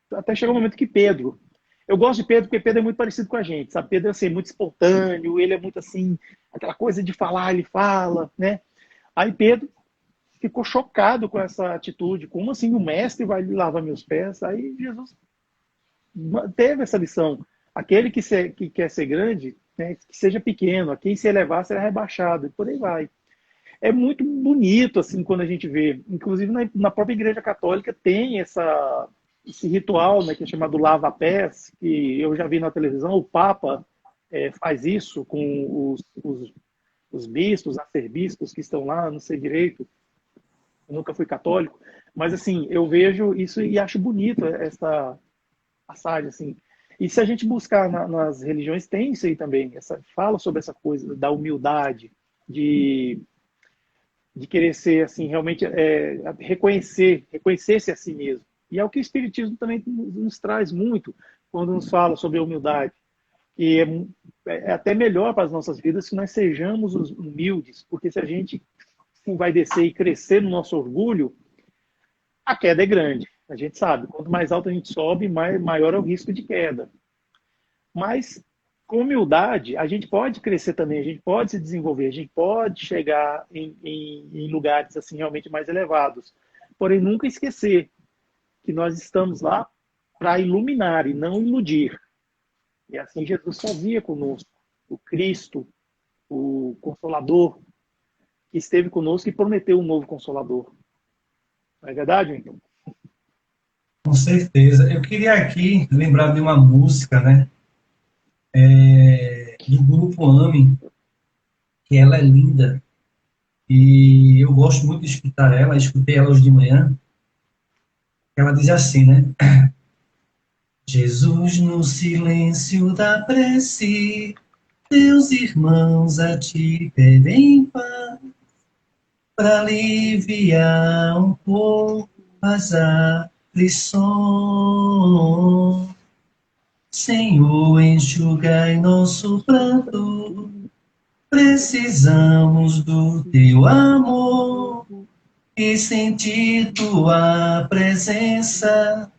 Até chegou o momento que Pedro... Eu gosto de Pedro porque Pedro é muito parecido com a gente, sabe? Pedro é assim, muito espontâneo, ele é muito assim, aquela coisa de falar, ele fala, né? Aí Pedro ficou chocado com essa atitude. Como assim o mestre vai lavar meus pés? Aí Jesus teve essa lição. Aquele que quer ser grande, né, que seja pequeno, a quem se elevar será rebaixado, e por aí vai. É muito bonito, assim, quando a gente vê. Inclusive, na própria Igreja Católica tem esse ritual, né, que é chamado lava-pés, que eu já vi na televisão. O Papa faz isso com os bispos, arcebispos que estão lá, não sei direito, eu nunca fui católico, mas assim, eu vejo isso e acho bonito essa passagem, assim. E se a gente buscar nas religiões, tem isso aí também, fala sobre essa coisa da humildade, de querer ser, assim, realmente reconhecer-se a si mesmo. E é o que o Espiritismo também nos traz muito quando nos fala sobre a humildade. E é até melhor para as nossas vidas que nós sejamos humildes, porque se a gente vai descer e crescer no nosso orgulho, a queda é grande. A gente sabe, quanto mais alto a gente sobe, maior é o risco de queda. Mas com humildade, a gente pode crescer também, a gente pode se desenvolver, a gente pode chegar em lugares assim realmente mais elevados. Porém, nunca esquecer que nós estamos lá para iluminar e não iludir. E assim Jesus fazia conosco, o Cristo, o Consolador, que esteve conosco e prometeu um novo Consolador. Não é verdade, então? Com certeza. Eu queria aqui lembrar de uma música, né? Do grupo AME, que ela é linda. E eu gosto muito de escutar ela, escutei ela hoje de manhã. Ela diz assim, né? Jesus, no silêncio da prece, teus irmãos a ti pedem paz, para aliviar um pouco as aflições. Senhor, enxugai nosso pranto, precisamos do teu amor, e sentir tua presença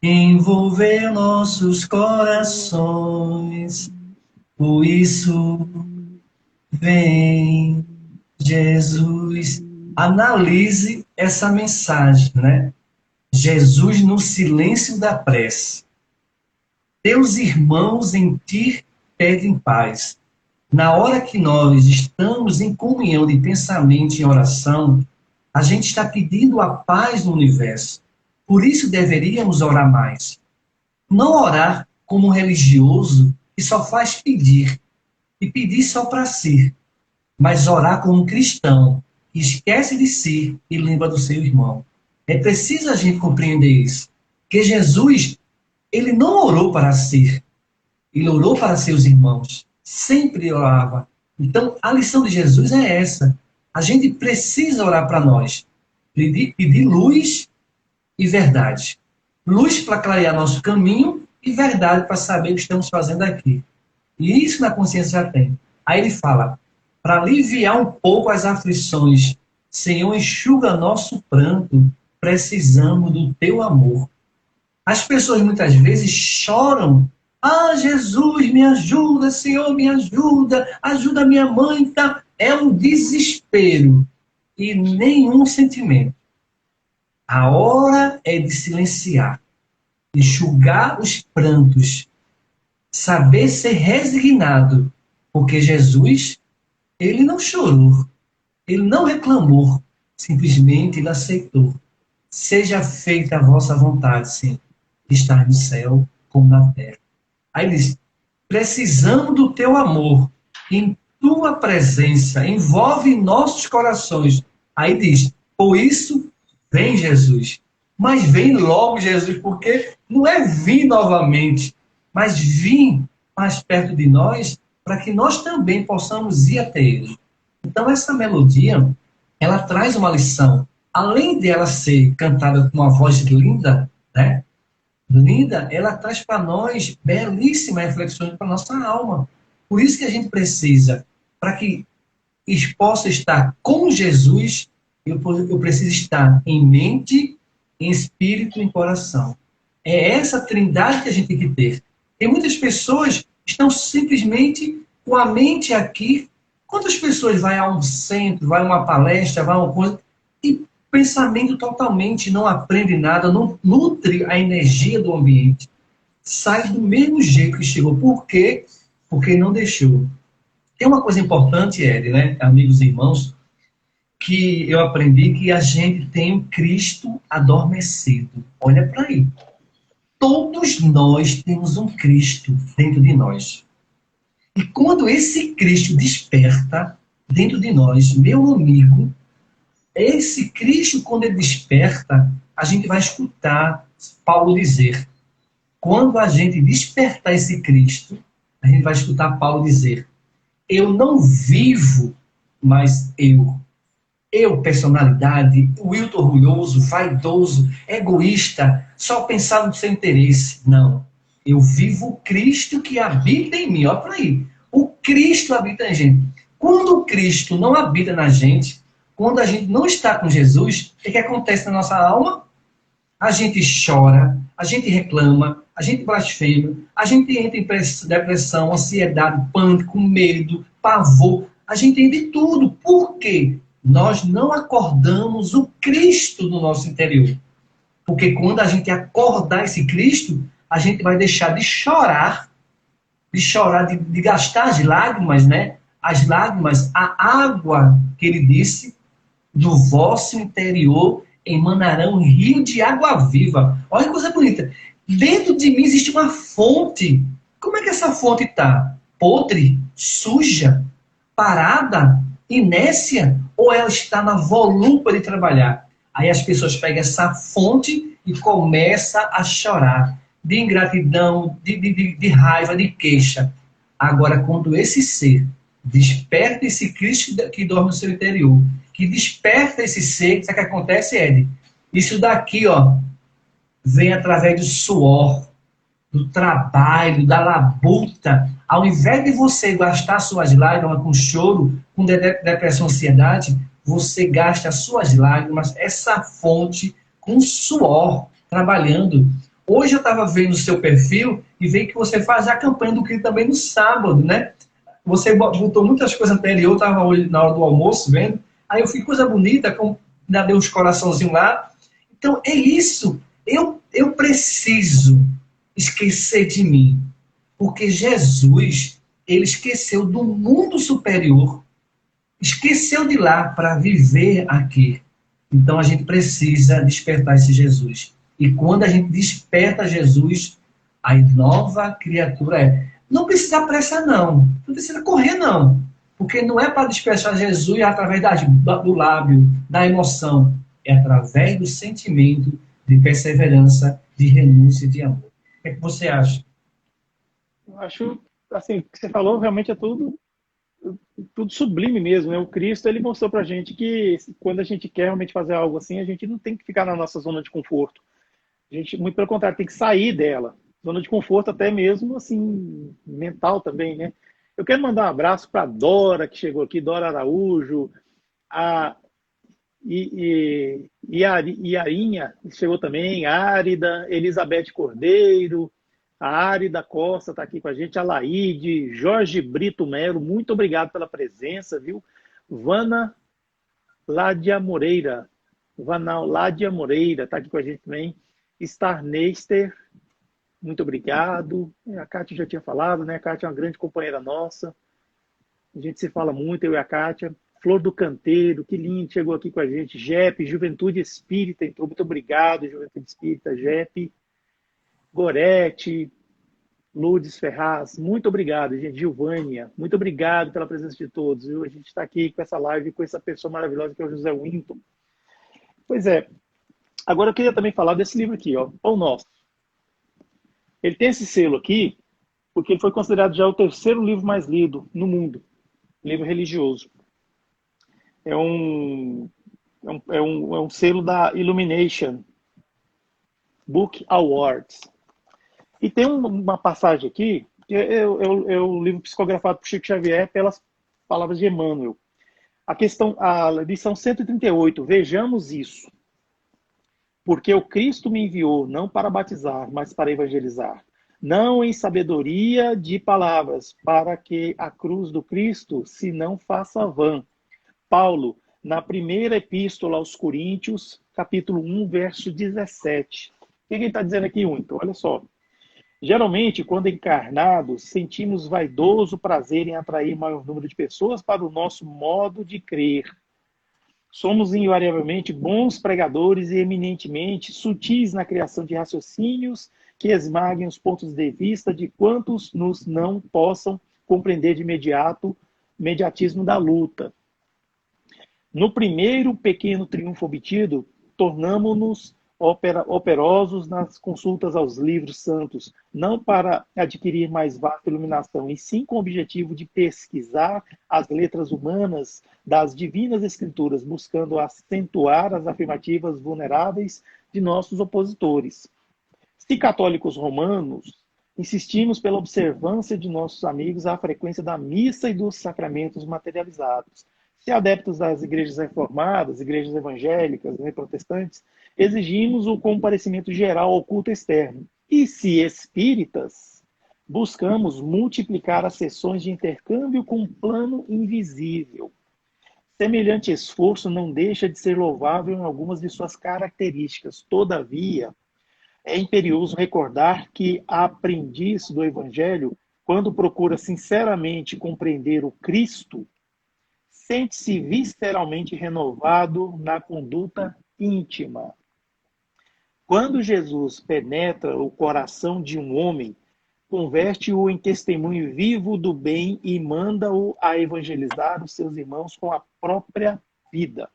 envolver nossos corações. Por isso, vem, Jesus. Analise essa mensagem, né? Jesus no silêncio da prece. teus irmãos em ti pedem paz. Na hora que nós estamos em comunhão de pensamento e oração, a gente está pedindo a paz no universo. Por isso deveríamos orar mais. Não orar como um religioso que só faz pedir, e pedir só para si, mas orar como um cristão que esquece de si e lembra do seu irmão. É preciso a gente compreender isso, que Jesus, ele não orou para si, ele orou para seus irmãos, sempre orava. Então, a lição de Jesus é essa. A gente precisa orar para nós, pedir luz e verdade. Luz para clarear nosso caminho e verdade para saber o que estamos fazendo aqui. E isso na consciência já tem. Aí ele fala, para aliviar um pouco as aflições, Senhor, enxuga nosso pranto, precisamos do teu amor. As pessoas muitas vezes choram. Ah, Jesus, me ajuda, Senhor, me ajuda, ajuda minha mãe, tá? É um desespero e nenhum sentimento. A hora é de silenciar, enxugar os prantos, saber ser resignado, porque Jesus, ele não chorou, ele não reclamou, simplesmente ele aceitou. Seja feita a vossa vontade, Senhor, que está no céu como na terra. Aí diz, precisamos do teu amor, em tua presença, envolve nossos corações. Aí diz, por isso, vem Jesus. Mas vem logo Jesus, porque não é vir novamente, mas vir mais perto de nós, para que nós também possamos ir até Ele. Então essa melodia, ela traz uma lição. Além de ela ser cantada com uma voz linda, né? Linda, ela traz para nós belíssimas reflexões para a nossa alma. Por isso que a gente precisa, para que possa estar com Jesus, eu preciso estar em mente, em espírito e em coração. É essa trindade que a gente tem que ter. E muitas pessoas estão simplesmente com a mente aqui. Quantas pessoas vai a um centro, vai a uma palestra, vai a uma coisa, e pensamento totalmente, não aprende nada, não nutre a energia do ambiente. Sai do mesmo jeito que chegou. Por quê? Porque não deixou. Tem uma coisa importante, Ed, né, amigos e irmãos, que eu aprendi que a gente tem um Cristo adormecido. Olha para aí. Todos nós temos um Cristo dentro de nós. E quando esse Cristo desperta dentro de nós, meu amigo, esse Cristo, quando ele desperta, a gente vai escutar Paulo dizer. Quando a gente despertar esse Cristo, a gente vai escutar Paulo dizer, eu não vivo, mas eu. Eu, personalidade, Wilton orgulhoso, vaidoso, egoísta, só pensar no seu interesse. Não. Eu vivo o Cristo que habita em mim. Olha para aí. O Cristo habita em gente. Quando o Cristo não habita na gente, quando a gente não está com Jesus, o que acontece na nossa alma? A gente chora, a gente reclama, a gente blasfema, a gente entra em depressão, ansiedade, pânico, medo, pavor. A gente tem de tudo. Por quê? Nós não acordamos o Cristo no nosso interior. Porque quando a gente acordar esse Cristo, a gente vai deixar de chorar, de gastar as lágrimas, né? As lágrimas, a água que ele disse, do vosso interior emanarão um rio de água viva. Olha que coisa bonita. Dentro de mim existe uma fonte. Como é que essa fonte está? Podre? Suja? Parada? Inércia? Ou ela está na volúpia de trabalhar? Aí as pessoas pegam essa fonte e começam a chorar. De ingratidão, de raiva, de queixa. Agora, quando esse ser desperta esse Cristo que dorme no seu interior, que desperta esse ser, sabe o que acontece, Ed? Isso daqui, ó, vem através do suor, do trabalho, da labuta. Ao invés de você gastar suas lágrimas com choro, com depressão, ansiedade, você gasta suas lágrimas, essa fonte, com suor, trabalhando. Hoje eu estava vendo o seu perfil e vi que você faz a campanha do Cristo também no sábado, né? Você botou muitas coisas anterior, eu estava hoje na hora do almoço vendo, aí eu fiz coisa bonita, ainda dei uns coraçãozinhos lá. Então é isso, eu preciso esquecer de mim. Porque Jesus, ele esqueceu do mundo superior, esqueceu de lá para viver aqui. Então a gente precisa despertar esse Jesus. E quando a gente desperta Jesus, a nova criatura é. Não precisa pressa, não. Não precisa correr, não. Porque não é para despertar Jesus através do lábio, da emoção. É através do sentimento de perseverança, de renúncia e de amor. O que é que você acha? Eu acho, assim, o que você falou realmente é tudo sublime mesmo, né? O Cristo, ele mostrou pra gente que quando a gente quer realmente fazer algo assim, a gente não tem que ficar na nossa zona de conforto. A gente, muito pelo contrário, tem que sair dela. Zona de conforto até mesmo, assim, mental também, né? Eu quero mandar um abraço para Dora, que chegou aqui, Dora Araújo, a e a Arinha, que chegou também, Árida, Elizabeth Cordeiro, a Árida Costa está aqui com a gente, a Laide, Jorge Brito Melo, muito obrigado pela presença, viu? Vana Ládia Moreira, Vana Ládia Moreira está aqui com a gente também, Star Neister, muito obrigado. A Kátia já tinha falado, né? A Kátia é uma grande companheira nossa. A gente se fala muito, eu e a Kátia. Flor do Canteiro, que lindo, chegou aqui com a gente. Jep, Juventude Espírita, entrou. Muito obrigado, Juventude Espírita, Jep. Gorete, Lourdes Ferraz, muito obrigado, gente. Gilvânia, muito obrigado pela presença de todos. Viu? A gente está aqui com essa live, com essa pessoa maravilhosa que é o José Winton. Pois é, agora eu queria também falar desse livro aqui, ó, Pão Nosso. Ele tem esse selo aqui, porque ele foi considerado já o terceiro livro mais lido no mundo, livro religioso. É um selo da Illumination Book Awards. E tem uma passagem aqui, que é o livro psicografado por Chico Xavier pelas palavras de Emmanuel. A lição 138, vejamos isso. Porque o Cristo me enviou não para batizar, mas para evangelizar. Não em sabedoria de palavras, para que a cruz do Cristo se não faça vã. Paulo, na primeira epístola aos Coríntios, capítulo 1, verso 17. O que ele está dizendo aqui, então? Olha só. Geralmente, quando encarnados, sentimos vaidoso prazer em atrair maior número de pessoas para o nosso modo de crer. Somos invariavelmente bons pregadores e eminentemente sutis na criação de raciocínios que esmaguem os pontos de vista de quantos nos não possam compreender de imediatismo da luta. No primeiro pequeno triunfo obtido, tornamo-nos operosos nas consultas aos livros santos, não para adquirir mais vasta iluminação, e sim com o objetivo de pesquisar as letras humanas das divinas escrituras, buscando acentuar as afirmativas vulneráveis de nossos opositores. Se católicos romanos, insistimos pela observância de nossos amigos à frequência da missa e dos sacramentos materializados. Se adeptos das igrejas reformadas, igrejas evangélicas, né, protestantes, exigimos o comparecimento geral ao culto externo. E se espíritas, buscamos multiplicar as sessões de intercâmbio com um plano invisível. Semelhante esforço não deixa de ser louvável em algumas de suas características. Todavia, é imperioso recordar que a aprendiz do Evangelho, quando procura sinceramente compreender o Cristo, sente-se visceralmente renovado na conduta íntima. Quando Jesus penetra o coração de um homem, converte-o em testemunho vivo do bem e manda-o a evangelizar os seus irmãos com a própria vida.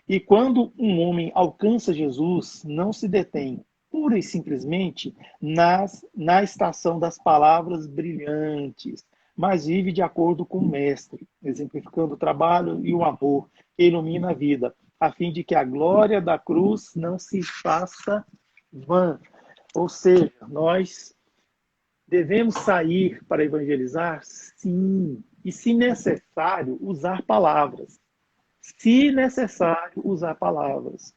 E quando um homem alcança Jesus, não se detém pura e simplesmente na estação das palavras brilhantes, mas vive de acordo com o Mestre, exemplificando o trabalho e o amor que ilumina a vida, a fim de que a glória da cruz não se faça vã. Ou seja, nós devemos sair para evangelizar? Sim. E, se necessário, usar palavras. Se necessário, usar palavras.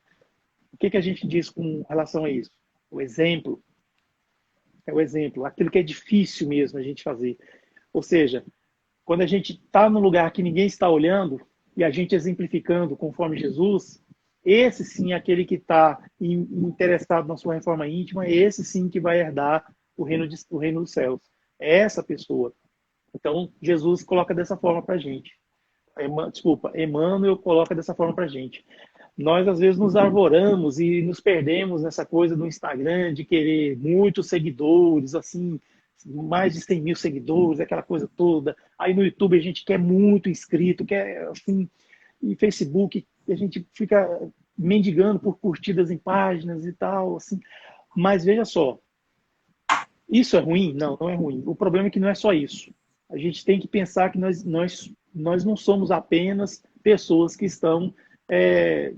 O que a gente diz com relação a isso? O exemplo. É o exemplo. Aquilo que é difícil mesmo a gente fazer. Ou seja, quando a gente está num lugar que ninguém está olhando e a gente exemplificando conforme Jesus, esse sim é aquele que está interessado na sua reforma íntima, esse sim que vai herdar o reino dos céus. É essa pessoa. Então, Jesus coloca dessa forma para a gente. Emmanuel coloca dessa forma para a gente. Nós, às vezes, nos arvoramos e nos perdemos nessa coisa do Instagram, de querer muitos seguidores, assim, mais de 100 mil seguidores, aquela coisa toda. Aí no YouTube a gente quer muito inscrito, quer, assim, e Facebook a gente fica mendigando por curtidas em páginas e tal, assim. Mas veja só, isso é ruim? Não, não é ruim. O problema é que não é só isso. A gente tem que pensar que nós não somos apenas pessoas que estão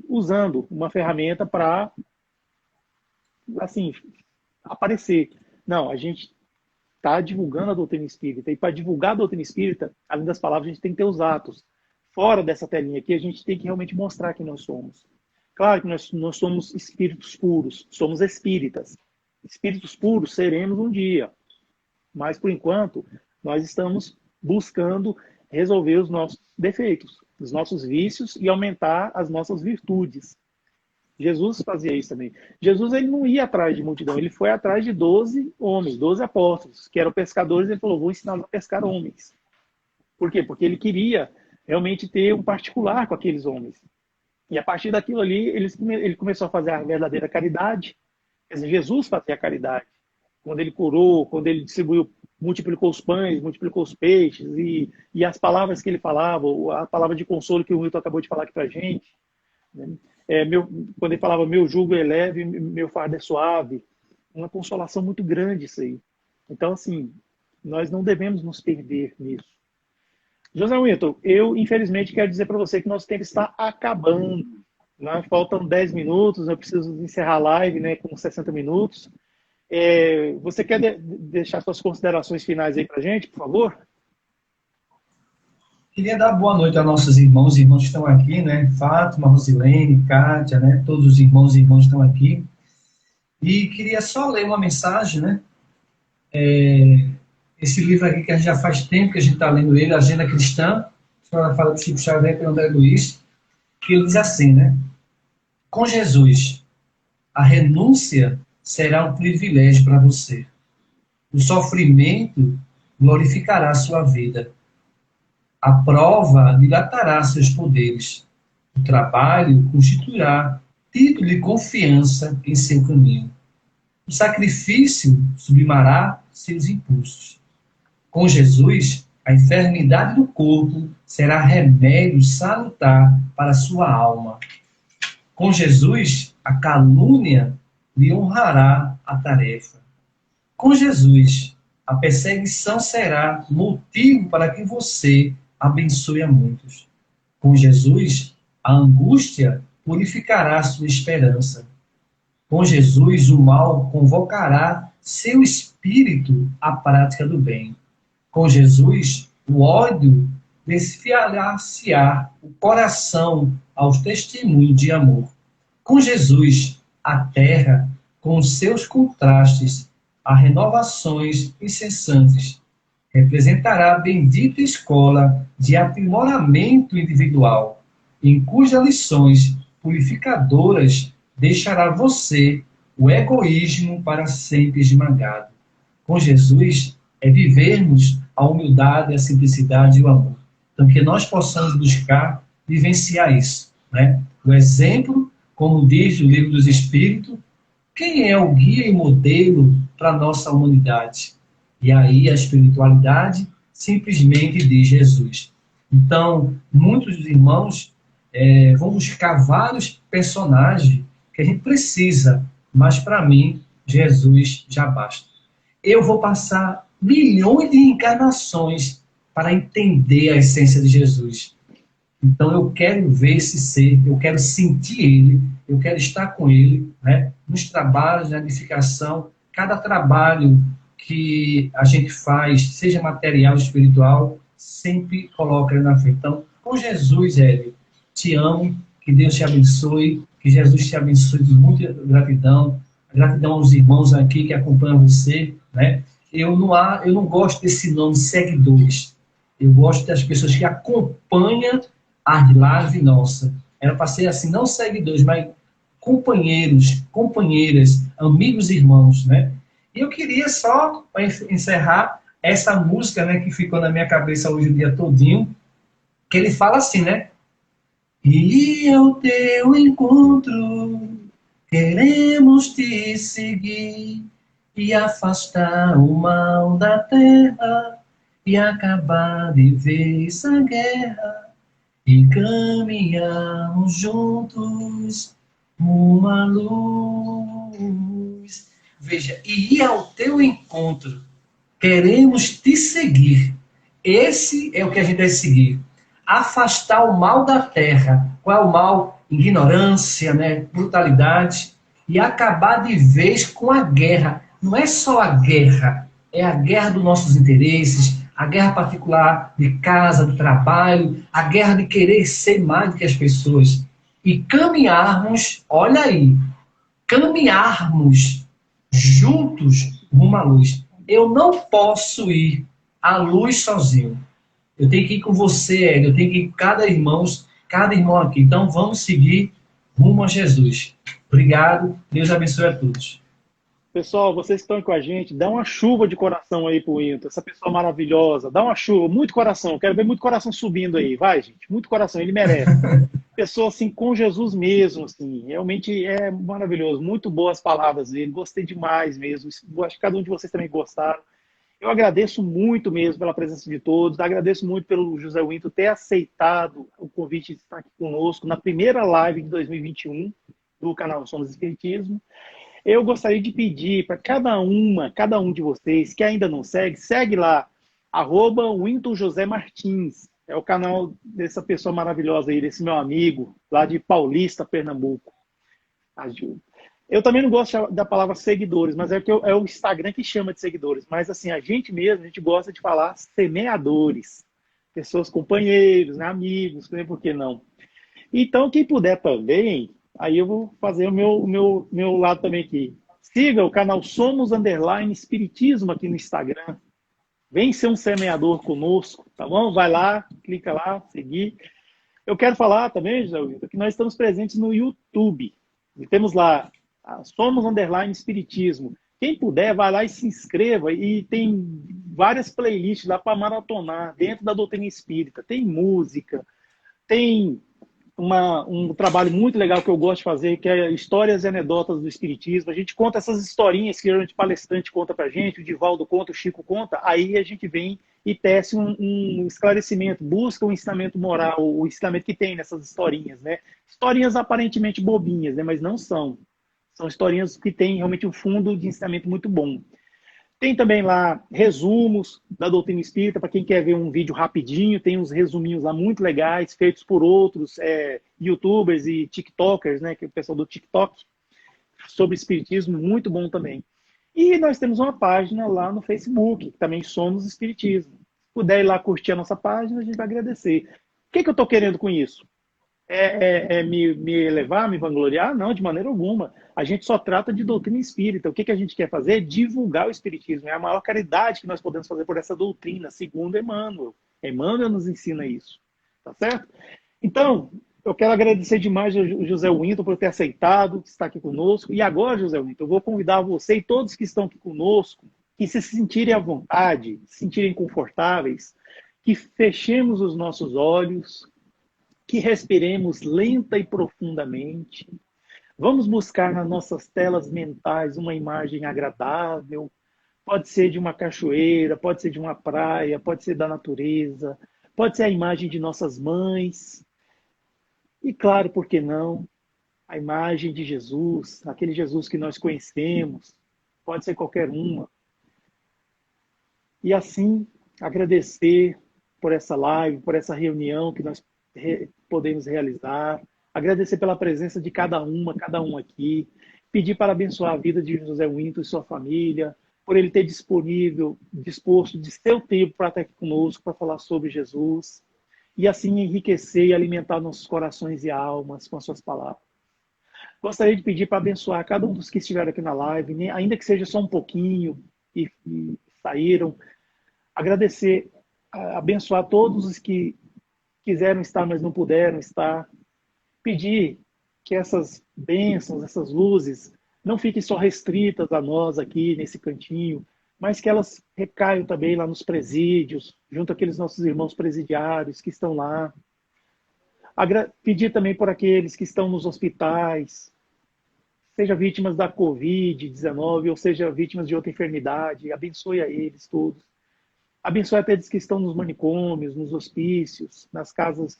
usando uma ferramenta para, assim, aparecer. Não, a gente está divulgando a doutrina espírita. E para divulgar a doutrina espírita, além das palavras, a gente tem que ter os atos. Fora dessa telinha aqui, a gente tem que realmente mostrar quem nós somos. Claro que nós somos espíritos puros, somos espíritas. Espíritos puros seremos um dia. Mas, por enquanto, nós estamos buscando resolver os nossos defeitos, os nossos vícios e aumentar as nossas virtudes. Jesus fazia isso também. Jesus, ele não ia atrás de multidão, ele foi atrás de 12 homens, 12 apóstolos, que eram pescadores, e ele falou, vou ensiná-los a pescar homens. Por quê? Porque ele queria realmente ter um particular com aqueles homens. E a partir daquilo ali, ele começou a fazer a verdadeira caridade. Quer dizer, Jesus fazia a caridade. Quando ele curou, quando ele distribuiu, multiplicou os pães, multiplicou os peixes, e as palavras que ele falava, a palavra de consolo que o Milton acabou de falar aqui pra gente, né? Quando ele falava, meu jugo é leve, meu fardo é suave, uma consolação muito grande isso aí. Então, assim, nós não devemos nos perder nisso. José Milton, eu infelizmente quero dizer para você que nosso tempo está acabando. Né? Faltam 10 minutos, eu preciso encerrar a live, né, com 60 minutos. Você quer deixar suas considerações finais aí para a gente, por favor? Queria dar boa noite aos nossos irmãos e irmãs que estão aqui, né? Fátima, Rosilene, Kátia, né? Todos os irmãos e irmãs estão aqui. E queria só ler uma mensagem, né? Esse livro aqui que a gente já faz tempo que a gente está lendo ele, Agenda Cristã, a senhora fala do Chico Xavier e André Luiz, que ele diz assim, né? Com Jesus, a renúncia será um privilégio para você. O sofrimento glorificará sua vida. A prova dilatará seus poderes. O trabalho constituirá título de confiança em seu caminho. O sacrifício sublimará seus impulsos. Com Jesus, a enfermidade do corpo será remédio salutar para sua alma. Com Jesus, a calúnia lhe honrará a tarefa. Com Jesus, a perseguição será motivo para que você abençoe a muitos. Com Jesus, a angústia purificará sua esperança. Com Jesus, o mal convocará seu espírito à prática do bem. Com Jesus, o ódio desfiar-se-á o coração aos testemunhos de amor. Com Jesus, a terra, com seus contrastes, a renovações incessantes, representará a bendita escola de aprimoramento individual, em cujas lições purificadoras deixará você o egoísmo para sempre esmagado. Com Jesus, é vivermos a humildade, a simplicidade e o amor. Então, que nós possamos buscar vivenciar isso, né? O exemplo, como diz o Livro dos Espíritos, quem é o guia e modelo para a nossa humanidade? E aí a espiritualidade simplesmente diz Jesus. Então, muitos dos irmãos vão buscar vários personagens que a gente precisa, mas para mim, Jesus já basta. Eu vou passar milhões de encarnações para entender a essência de Jesus. Então eu quero ver esse ser, eu quero sentir ele, eu quero estar com ele, né? Nos trabalhos, na edificação, cada trabalho que a gente faz, seja material ou espiritual, sempre coloca ele na frente. Então, com Jesus, Hélio, te amo, que Deus te abençoe, que Jesus te abençoe com muita gratidão, gratidão aos irmãos aqui que acompanham você, né? Eu não gosto desse nome seguidores, eu gosto das pessoas que acompanham a live nossa. Era para ser assim, não seguidores, mas companheiros, companheiras, amigos e irmãos, né? E eu queria só, para encerrar, essa música, né, que ficou na minha cabeça hoje o dia todinho, que ele fala assim, né? E ao teu encontro, queremos te seguir e afastar o mal da terra e acabar de vez a guerra e caminharmos juntos uma luz. Veja, e ir ao teu encontro, queremos te seguir. Esse é o que a gente deve seguir. Afastar o mal da terra. Qual é o mal? Ignorância, né? Brutalidade. E acabar de vez com a guerra. Não é só a guerra, é a guerra dos nossos interesses, a guerra particular de casa, do trabalho, a guerra de querer ser mais do que as pessoas. E caminharmos, olha aí, caminharmos juntos rumo à luz. Eu não posso ir à luz sozinho. Eu tenho que ir com você, Hélio. Eu tenho que ir com cada irmão aqui. Então vamos seguir rumo a Jesus. Obrigado. Deus abençoe a todos. Pessoal, vocês que estão com a gente, dá uma chuva de coração aí pro Whindersson, essa pessoa maravilhosa. Dá uma chuva, muito coração. Quero ver muito coração subindo aí. Vai, gente, muito coração, ele merece. Pessoa assim com Jesus mesmo, assim, realmente é maravilhoso. Muito boas palavras dele, gostei demais mesmo. Acho que cada um de vocês também gostaram. Eu agradeço muito mesmo pela presença de todos, agradeço muito pelo José Whindersson ter aceitado o convite de estar aqui conosco na primeira live de 2021 do canal Somos Espiritismo. Eu gostaria de pedir para cada um de vocês que ainda não segue, segue lá, @Whindersson José Martins. É o canal dessa pessoa maravilhosa aí, desse meu amigo, lá de Paulista, Pernambuco. Eu também não gosto da palavra seguidores, mas é que é o Instagram que chama de seguidores. Mas assim, a gente mesmo, a gente gosta de falar semeadores. Pessoas, companheiros, né, amigos, né, por que não? Então, quem puder também, aí eu vou fazer o meu lado também aqui. Siga o canal Somos Underline Espiritismo aqui no Instagram. Vem ser um semeador conosco, tá bom? Vai lá, clica lá, seguir. Eu quero falar também, José Wilton, que nós estamos presentes no YouTube. E temos lá, Somos Underline Espiritismo. Quem puder, vai lá e se inscreva. E tem várias playlists lá para maratonar dentro da doutrina espírita. Tem música, tem um trabalho muito legal que eu gosto de fazer, que é histórias e anedotas do Espiritismo. A gente conta essas historinhas que geralmente o palestrante conta pra gente, o Divaldo conta, o Chico conta, aí a gente vem e tece um esclarecimento, busca um ensinamento moral, o ensinamento que tem nessas historinhas, né? Historinhas aparentemente bobinhas, né? Mas não são. São historinhas que têm realmente um fundo de ensinamento muito bom. Tem também lá resumos da doutrina espírita, para quem quer ver um vídeo rapidinho, tem uns resuminhos lá muito legais, feitos por outros youtubers e tiktokers, né, que é o pessoal do TikTok, sobre espiritismo, muito bom também. E nós temos uma página lá no Facebook, que também Somos Espiritismo. Se puder ir lá curtir a nossa página, a gente vai agradecer. O que eu estou querendo com isso? Me elevar, me vangloriar? Não, de maneira alguma. A gente só trata de doutrina espírita. O que a gente quer fazer é divulgar o espiritismo. É a maior caridade que nós podemos fazer por essa doutrina, segundo Emmanuel. Emmanuel nos ensina isso. Tá certo? Então, eu quero agradecer demais ao José Whindersson por ter aceitado estar aqui conosco. E agora, José Whindersson, eu vou convidar você e todos que estão aqui conosco que se sentirem à vontade, se sentirem confortáveis, que fechemos os nossos olhos, que respiremos lenta e profundamente. Vamos buscar nas nossas telas mentais uma imagem agradável. Pode ser de uma cachoeira, pode ser de uma praia, pode ser da natureza, pode ser a imagem de nossas mães. E claro, por que não? A imagem de Jesus, aquele Jesus que nós conhecemos. Pode ser qualquer uma. E assim, agradecer por essa live, por essa reunião que nós podemos realizar, agradecer pela presença de cada um aqui, pedir para abençoar a vida de José Whindersson e sua família, por ele ter disposto de seu tempo para estar aqui conosco, para falar sobre Jesus, e assim enriquecer e alimentar nossos corações e almas com as suas palavras. Gostaria de pedir para abençoar cada um dos que estiveram aqui na live, ainda que seja só um pouquinho, e saíram, agradecer, abençoar todos os que quiseram estar, mas não puderam estar. Pedir que essas bênçãos, essas luzes, não fiquem só restritas a nós aqui nesse cantinho, mas que elas recaiam também lá nos presídios, junto àqueles nossos irmãos presidiários que estão lá. Pedir também por aqueles que estão nos hospitais, seja vítimas da Covid-19 ou seja vítimas de outra enfermidade, abençoe a eles todos. Abençoe aqueles que estão nos manicômios, nos hospícios, nas casas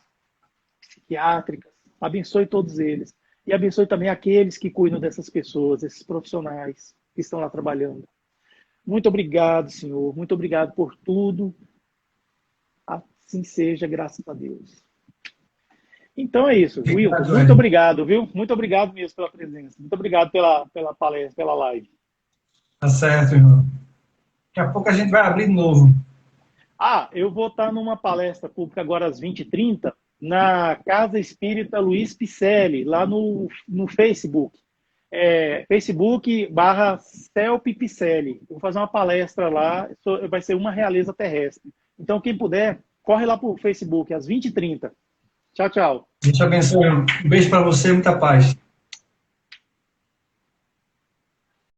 psiquiátricas. Abençoe todos eles. E abençoe também aqueles que cuidam dessas pessoas, esses profissionais que estão lá trabalhando. Muito obrigado, Senhor. Muito obrigado por tudo. Assim seja, graças a Deus. Então é isso. Wilton, muito obrigado, viu? Muito obrigado mesmo pela presença. Muito obrigado pela palestra, pela live. Tá certo, irmão. Daqui a pouco a gente vai abrir de novo. Eu vou estar numa palestra pública agora às 20h30 na Casa Espírita Luiz Picelli, lá no Facebook. Facebook/Celpe Picelli. Eu vou fazer uma palestra lá, vai ser uma realeza terrestre. Então, quem puder, corre lá para o Facebook, às 20h30. Tchau, tchau. Deus te abençoe. Um beijo para você, muita paz.